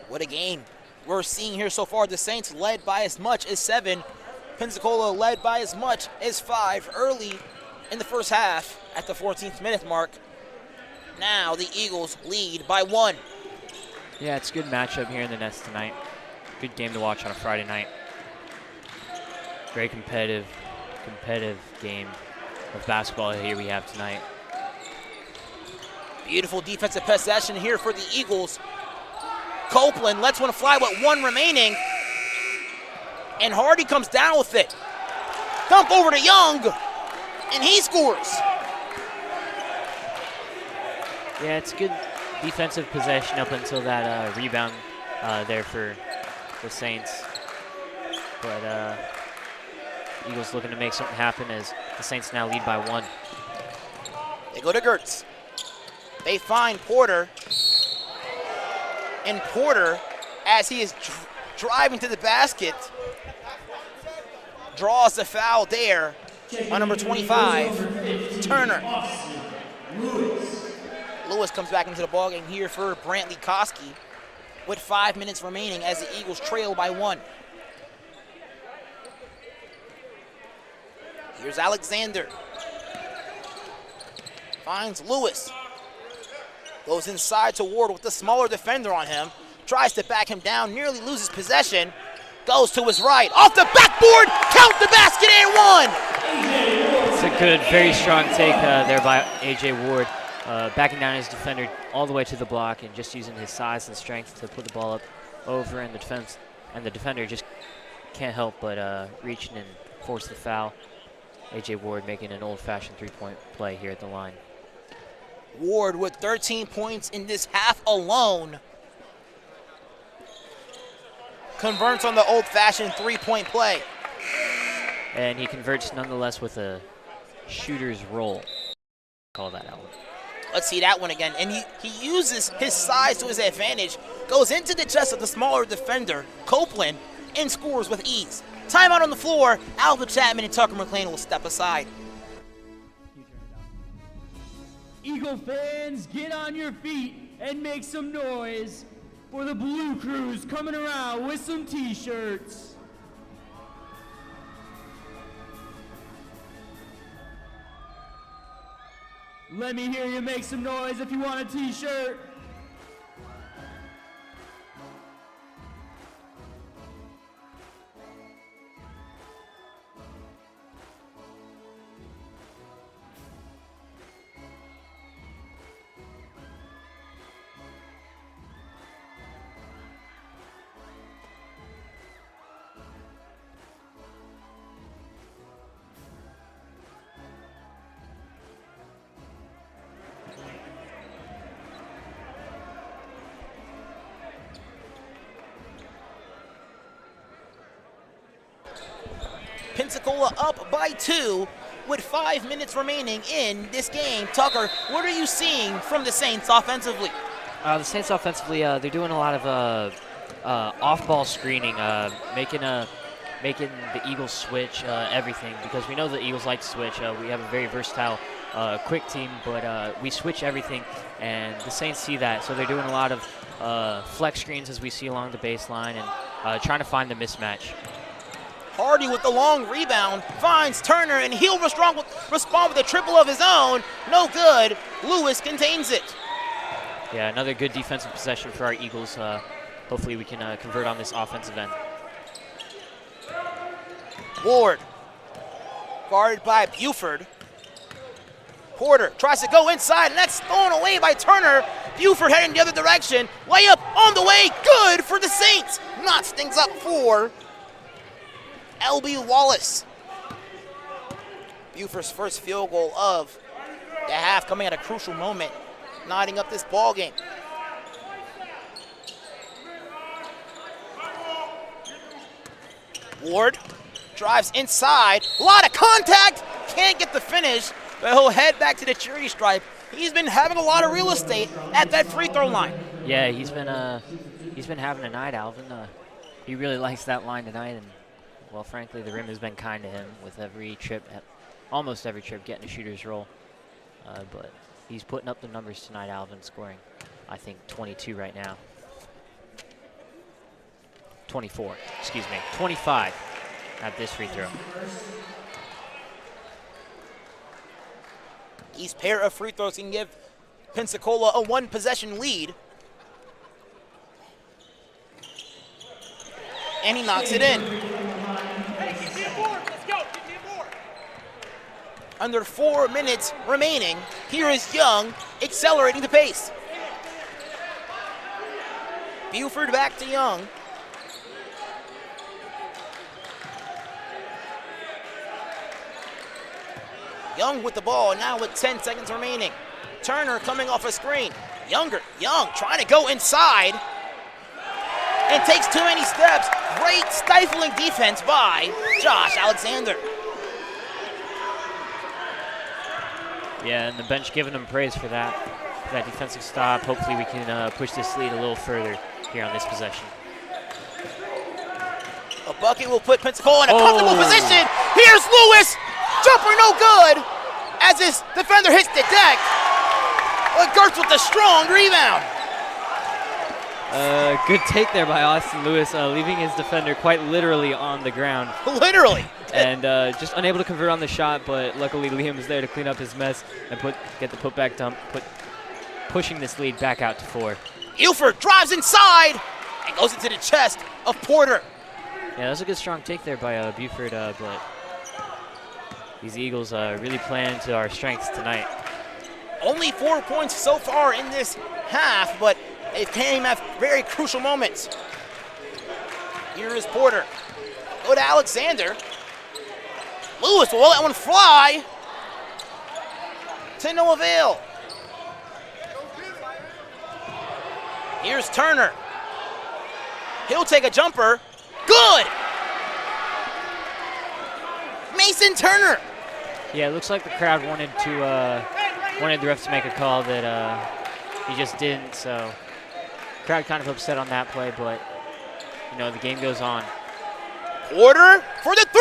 What a game we're seeing here so far. The Saints led by as much as 7. Pensacola led by as much as 5 early in the first half at the 14th minute mark. Now the Eagles lead by 1. Yeah, it's a good matchup here in the Nets tonight. Good game to watch on a Friday night. Very competitive game of basketball here we have tonight. Beautiful defensive possession here for the Eagles. Copeland lets one fly with 1 remaining. And Hardy comes down with it. Dump over to Young, and he scores. Yeah, it's a good defensive possession up until that rebound there for the Saints. But Eagles looking to make something happen as the Saints now lead by 1. They go to Gertz. They find Porter. And Porter, as he is driving to the basket, draws the foul there on number 25, Turner. Lewis comes back into the ballgame here for Brantley Koski with 5 minutes remaining as the Eagles trail by 1. Here's Alexander. Finds Lewis. Goes inside to Ward with the smaller defender on him. Tries to back him down, nearly loses possession. Goes to his right, off the backboard, count the basket and 1! It's a good, very strong take there by A.J. Ward, backing down his defender all the way to the block and just using his size and strength to put the ball up over, and the defender just can't help but reaching and force the foul. A.J. Ward making an old-fashioned three-point play here at the line. Ward with 13 points in this half alone. Converts on the old-fashioned three-point play. And he converts nonetheless with a shooter's roll. Call that out. Let's see that one again. And he uses his size to his advantage, goes into the chest of the smaller defender, Copeland, and scores with ease. Timeout on the floor. Alvin Chapman and Tucker McLean will step aside. Eagle fans, get on your feet and make some noise for the Blue Crews coming around with some t-shirts. Let me hear you make some noise if you want a t-shirt. Pensacola up by 2 with 5 minutes remaining in this game. Tucker, what are you seeing from the Saints offensively? The Saints offensively, they're doing a lot of off-ball screening, making the Eagles switch everything, because we know the Eagles like to switch. We have a very versatile, quick team, but we switch everything, and the Saints see that, so they're doing a lot of flex screens as we see along the baseline and trying to find the mismatch. Hardy with the long rebound finds Turner, and he'll respond with a triple of his own. No good. Lewis contains it. Yeah, another good defensive possession for our Eagles. Hopefully we can convert on this offensive end. Ward, guarded by Buford. Porter tries to go inside, and that's thrown away by Turner. Buford heading the other direction. Layup on the way, good for the Saints. Knots things up for L.B. Wallace. Buford's first field goal of the half coming at a crucial moment, knotting up this ball game. Ward drives inside, a lot of contact, can't get the finish, but he'll head back to the charity stripe. He's been having a lot of real estate at that free throw line. Yeah, he's been having a night, Alvin. He really likes that line tonight, and well, frankly, the rim has been kind to him with every trip, almost every trip, getting a shooter's roll. But he's putting up the numbers tonight, Alvin, scoring, I think, 22 right now. 24, excuse me, 25 at this free throw. These pair of free throws can give Pensacola a one-possession lead. And he knocks it in. Under 4 minutes remaining, here is Young accelerating the pace. Buford back to Young. Young with the ball, now with 10 seconds remaining. Turner coming off a screen. Young trying to go inside and takes too many steps. Great stifling defense by Josh Alexander. Yeah, and the bench giving him praise for that defensive stop. Hopefully we can push this lead a little further here on this possession. A bucket will put Pensacola in a comfortable position. Here's Lewis. Jumper no good as his defender hits the deck. But Gertz with a strong rebound. Good take there by Austin Lewis, leaving his defender quite literally on the ground. Literally. And just unable to convert on the shot, but luckily Liam was there to clean up his mess and get the putback dump, pushing this lead back out to 4. Ilford drives inside and goes into the chest of Porter. Yeah, that was a good strong take there by Buford, but these Eagles really playing to our strengths tonight. Only 4 points so far in this half, but it came at very crucial moments. Here is Porter. Go to Alexander. Lewis will let that one fly. To no avail. Here's Turner. He'll take a jumper. Good! Mason Turner. Yeah, it looks like the crowd wanted the ref to make a call that he just didn't, so crowd kind of upset on that play, but you know, the game goes on. Porter for the 3!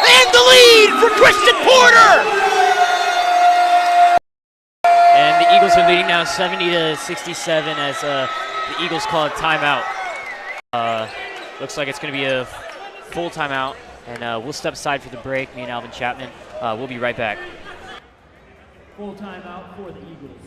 And the lead for Christian Porter! And the Eagles are leading now 70-67 as the Eagles call a timeout. Looks like it's going to be a full timeout, and we'll step aside for the break, me and Alvin Chapman. We'll be right back. Full timeout for the Eagles.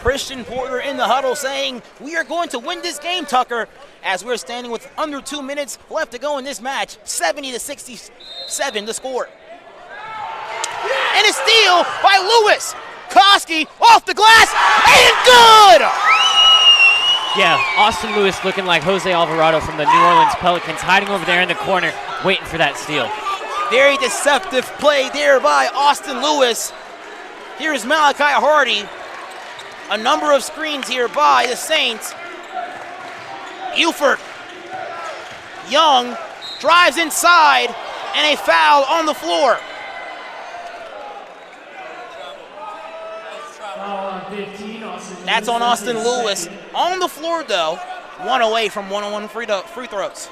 Christian Porter in the huddle saying, we are going to win this game, Tucker, as we're standing with under 2 minutes left to go in this match. 70-67 the score. And a steal by Lewis. Koski off the glass and good! Yeah, Austin Lewis looking like Jose Alvarado from the New Orleans Pelicans, hiding over there in the corner, waiting for that steal. Very deceptive play there by Austin Lewis. Here's Malachi Hardy. A number of screens here by the Saints. Buford. Young drives inside, and a foul on the floor. That's on Austin Lewis. On the floor, though, one away from one-on-one free throws.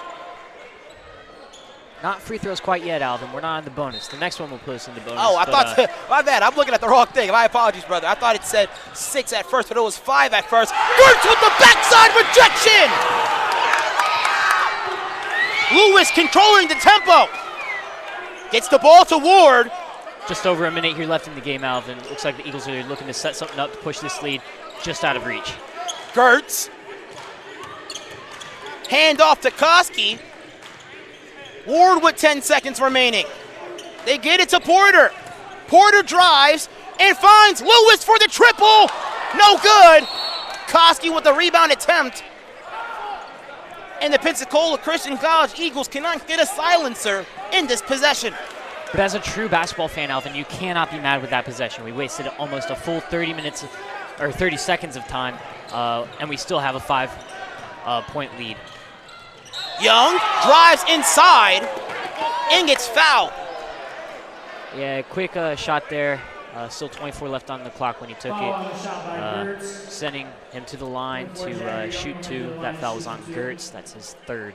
Not free throws quite yet, Alvin. We're not on the bonus. The next one will put us in the bonus. Oh, I thought, my bad. I'm looking at the wrong thing. My apologies, brother. I thought it said 6 at first, but it was 5 at first. Gertz with the backside rejection! Lewis controlling the tempo. Gets the ball to Ward. Just over a minute here left in the game, Alvin. Looks like the Eagles are looking to set something up to push this lead just out of reach. Gertz. Hand off to Koski. Ward with 10 seconds remaining. They get it to Porter. Porter drives and finds Lewis for the triple. No good. Koski with the rebound attempt. And the Pensacola Christian College Eagles cannot get a silencer in this possession. But as a true basketball fan, Alvin, you cannot be mad with that possession. We wasted almost a full 30 seconds of time, and we still have a 5-point lead. Young drives inside and gets fouled. Yeah, quick shot there. Still 24 left on the clock when he took it. Sending him to the line to shoot 2. That foul was on Gertz. That's his 3rd.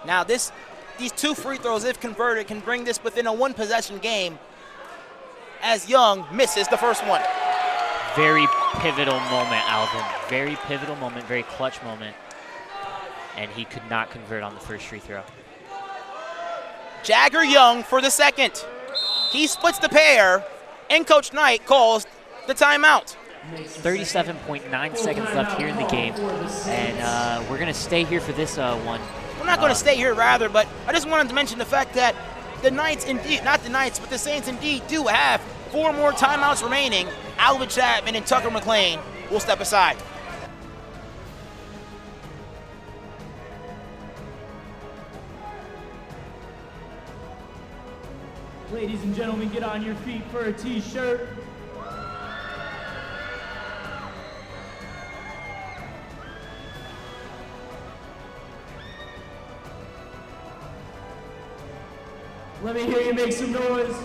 Now these 2 free throws, if converted, can bring this within a 1-possession game as Young misses the first one. Very pivotal moment, Alvin. Very pivotal moment, very clutch moment. And he could not convert on the first free throw. Jagger Young for the second. He splits the pair, and Coach Knight calls the timeout. 37.9 seconds left here in the game, and we're going to stay here for this one. We're not going to stay here, rather, but I just wanted to mention the fact that the Knights indeed, not the Knights, but the Saints indeed do have 4 more timeouts remaining. Alvin Chapman and Tucker McLean will step aside. Ladies and gentlemen, get on your feet for a t-shirt. Let me hear you make some noise.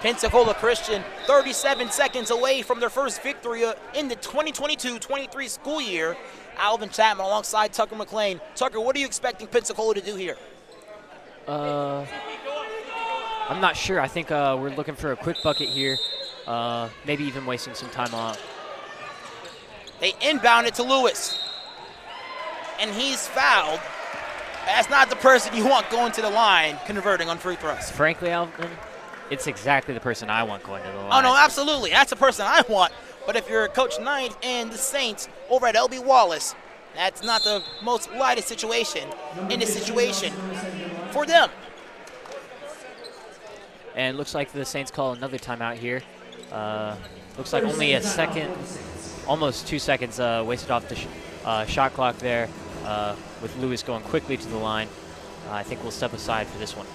Pensacola Christian 37 seconds away from their first victory in the 2022-23 school year. Alvin Chapman alongside Tucker McLean. Tucker, what are you expecting Pensacola to do here? I'm not sure. I think we're looking for a quick bucket here, maybe even wasting some time off. They inbound it to Lewis, and he's fouled. That's not the person you want going to the line converting on free throws. Frankly, Alvin, it's exactly the person I want going to the line. Oh, no, absolutely. That's the person I want. But if you're Coach Knight and the Saints over at LB Wallace, that's not the most lightest situation in this situation for them. And looks like the Saints call another timeout here. Looks like only a second, almost 2 seconds wasted off the shot clock there with Lewis going quickly to the line. I think we'll step aside for this one.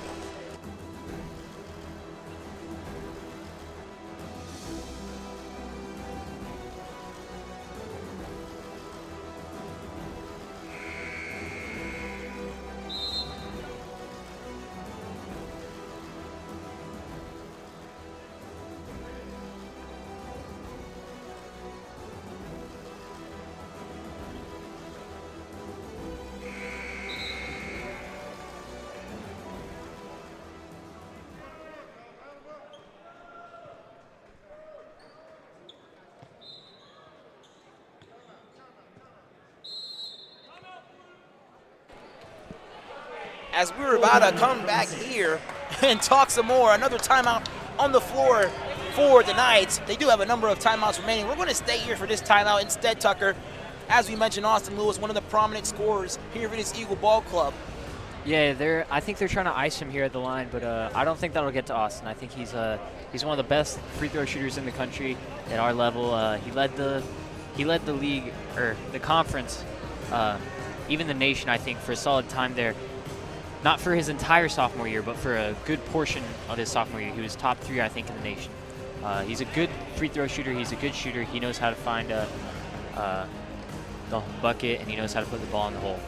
As we're about to come back here and talk some more, another timeout on the floor for the Knights. They do have a number of timeouts remaining. We're going to stay here for this timeout instead, Tucker. As we mentioned, Austin Lewis, one of the prominent scorers here for this Eagle Ball Club. Yeah, I think they're trying to ice him here at the line, but I don't think that'll get to Austin. I think he's one of the best free throw shooters in the country at our level. He led the league, or the conference, even the nation, I think, for a solid time there. Not for his entire sophomore year, but for a good portion of his sophomore year. He was top 3, I think, in the nation. He's a good free throw shooter. He's a good shooter. He knows how to find the bucket, and he knows how to put the ball in the hole.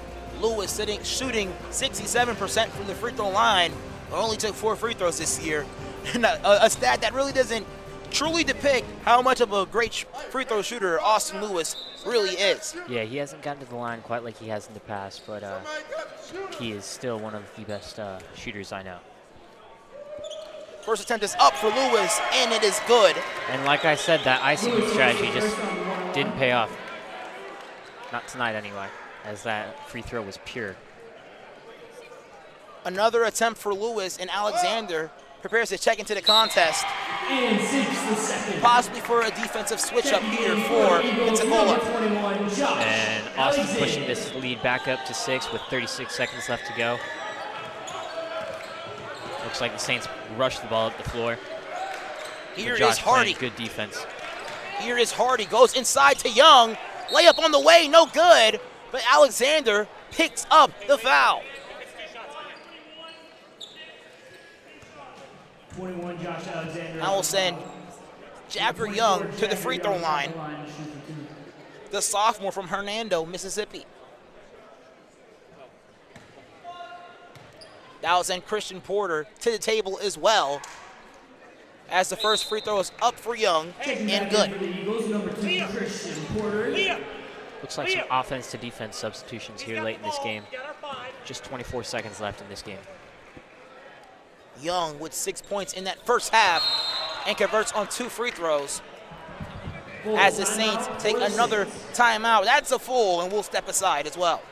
Lewis shooting 67% from the free throw line. Only took 4 free throws this year. A stat that really doesn't truly depict how much of a great free throw shooter Austin Lewis really is. Yeah, he hasn't gotten to the line quite like he has in the past, but he is still one of the best shooters I know. First attempt is up for Lewis, and it is good. And like I said, that icing strategy just didn't pay off. Not tonight, anyway, as that free throw was pure. Another attempt for Lewis, and Alexander prepares to check into the contest. And sinks the second. Possibly for a defensive switch up here for Pensacola. And Austin pushing this lead back up to 6 with 36 seconds left to go. Looks like the Saints rush the ball up the floor. Here is Hardy. Good defense. Here is Hardy, goes inside to Young. Layup on the way, no good. But Alexander picks up the foul. 21, Josh Alexander. I will send Jacker Young to the free throw line. The sophomore from Hernando, Mississippi. That will send Christian Porter to the table as well, as the first free throw is up for Young and good. Looks like some offense to defense substitutions here late in this game. Just 24 seconds left in this game. Young with 6 points in that first half and converts on 2 free throws. As the Saints take another timeout. That's a full, and we'll step aside as well.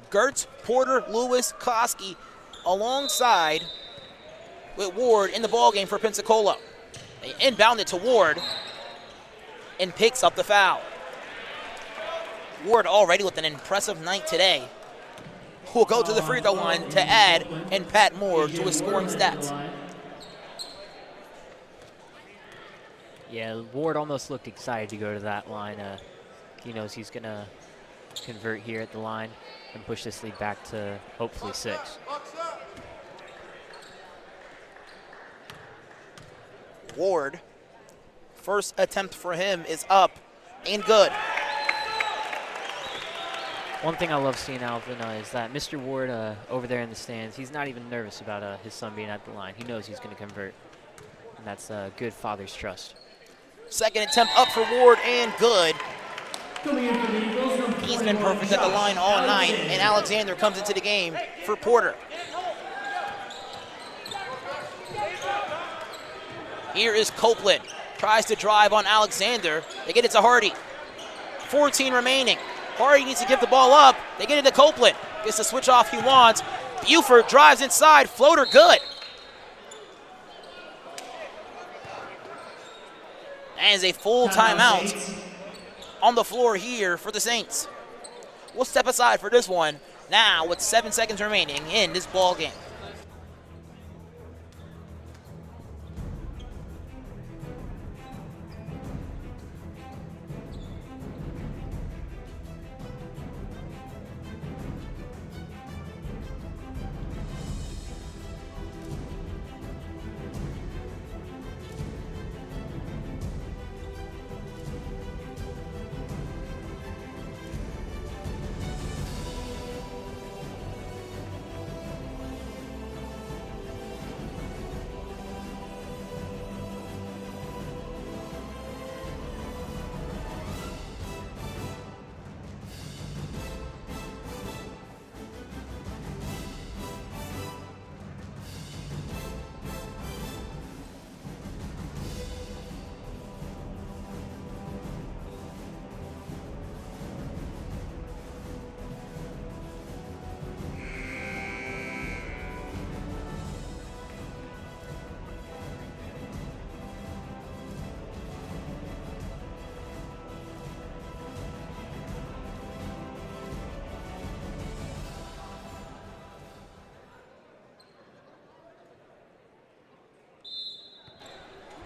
Gertz, Porter, Lewis, Koski alongside with Ward in the ballgame for Pensacola. They inbound it to Ward and picks up the foul. Ward already with an impressive night today. Will go to the free throw line to add and pat more to his scoring stats. Yeah, Ward almost looked excited to go to that line. He knows he's going to convert here at the line and push this lead back to hopefully 6. Ward, first attempt for him is up and good. One thing I love seeing, Alvin, is that Mr. Ward over there in the stands, he's not even nervous about his son being at the line. He knows he's going to convert, and that's good father's trust. Second attempt up for Ward and good. He's been perfect at the line all night, and Alexander comes into the game for Porter. Here is Copeland, tries to drive on Alexander. They get it to Hardy. 14 remaining. Hardy needs to give the ball up. They get it to Copeland. Gets the switch off he wants. Buford drives inside. Floater good. And is a full timeout on the floor here for the Saints. We'll step aside for this one now with 7 seconds remaining in this ball game.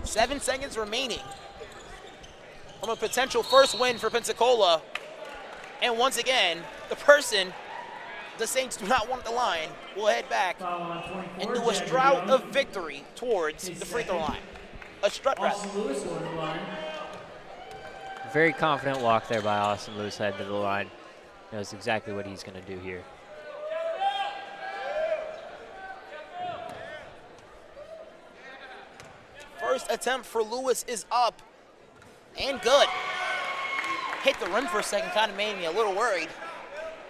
Seven seconds remaining from a potential first win for Pensacola. And once again, the person the Saints do not want at the line will head back into a drought of victory towards the free throw line. A strut rather. Very confident walk there by Austin Lewis head to the line. Knows exactly what he's going to do here. First attempt for Lewis is up and good. Hit the rim for a second, kind of made me a little worried.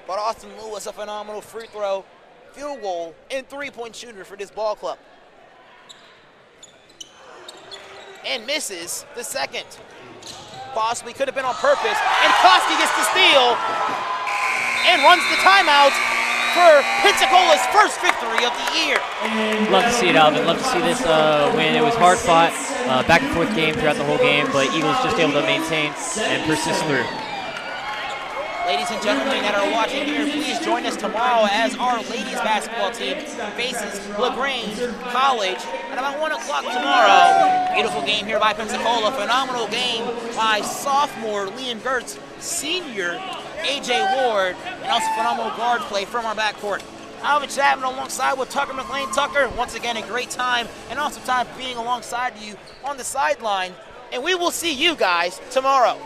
But Austin Lewis, a phenomenal free throw, field goal, and three-point shooter for this ball club. And misses the second. Possibly could have been on purpose. And Koski gets the steal and runs the timeout for Pensacola's first victory of the year. Love to see it, Alvin. Love to see this win. It was hard fought, back and forth game throughout the whole game, but Eagles just able to maintain and persist through. Ladies and gentlemen that are watching here, please join us tomorrow as our ladies basketball team faces LaGrange College at about 1 o'clock tomorrow. Beautiful game here by Pensacola. Phenomenal game by sophomore Liam Gertz, senior A.J. Ward, and also phenomenal guard play from our backcourt. Alvin Chapman alongside with Tucker McLean. Tucker, once again, a great time, and also time being alongside you on the sideline. And we will see you guys tomorrow.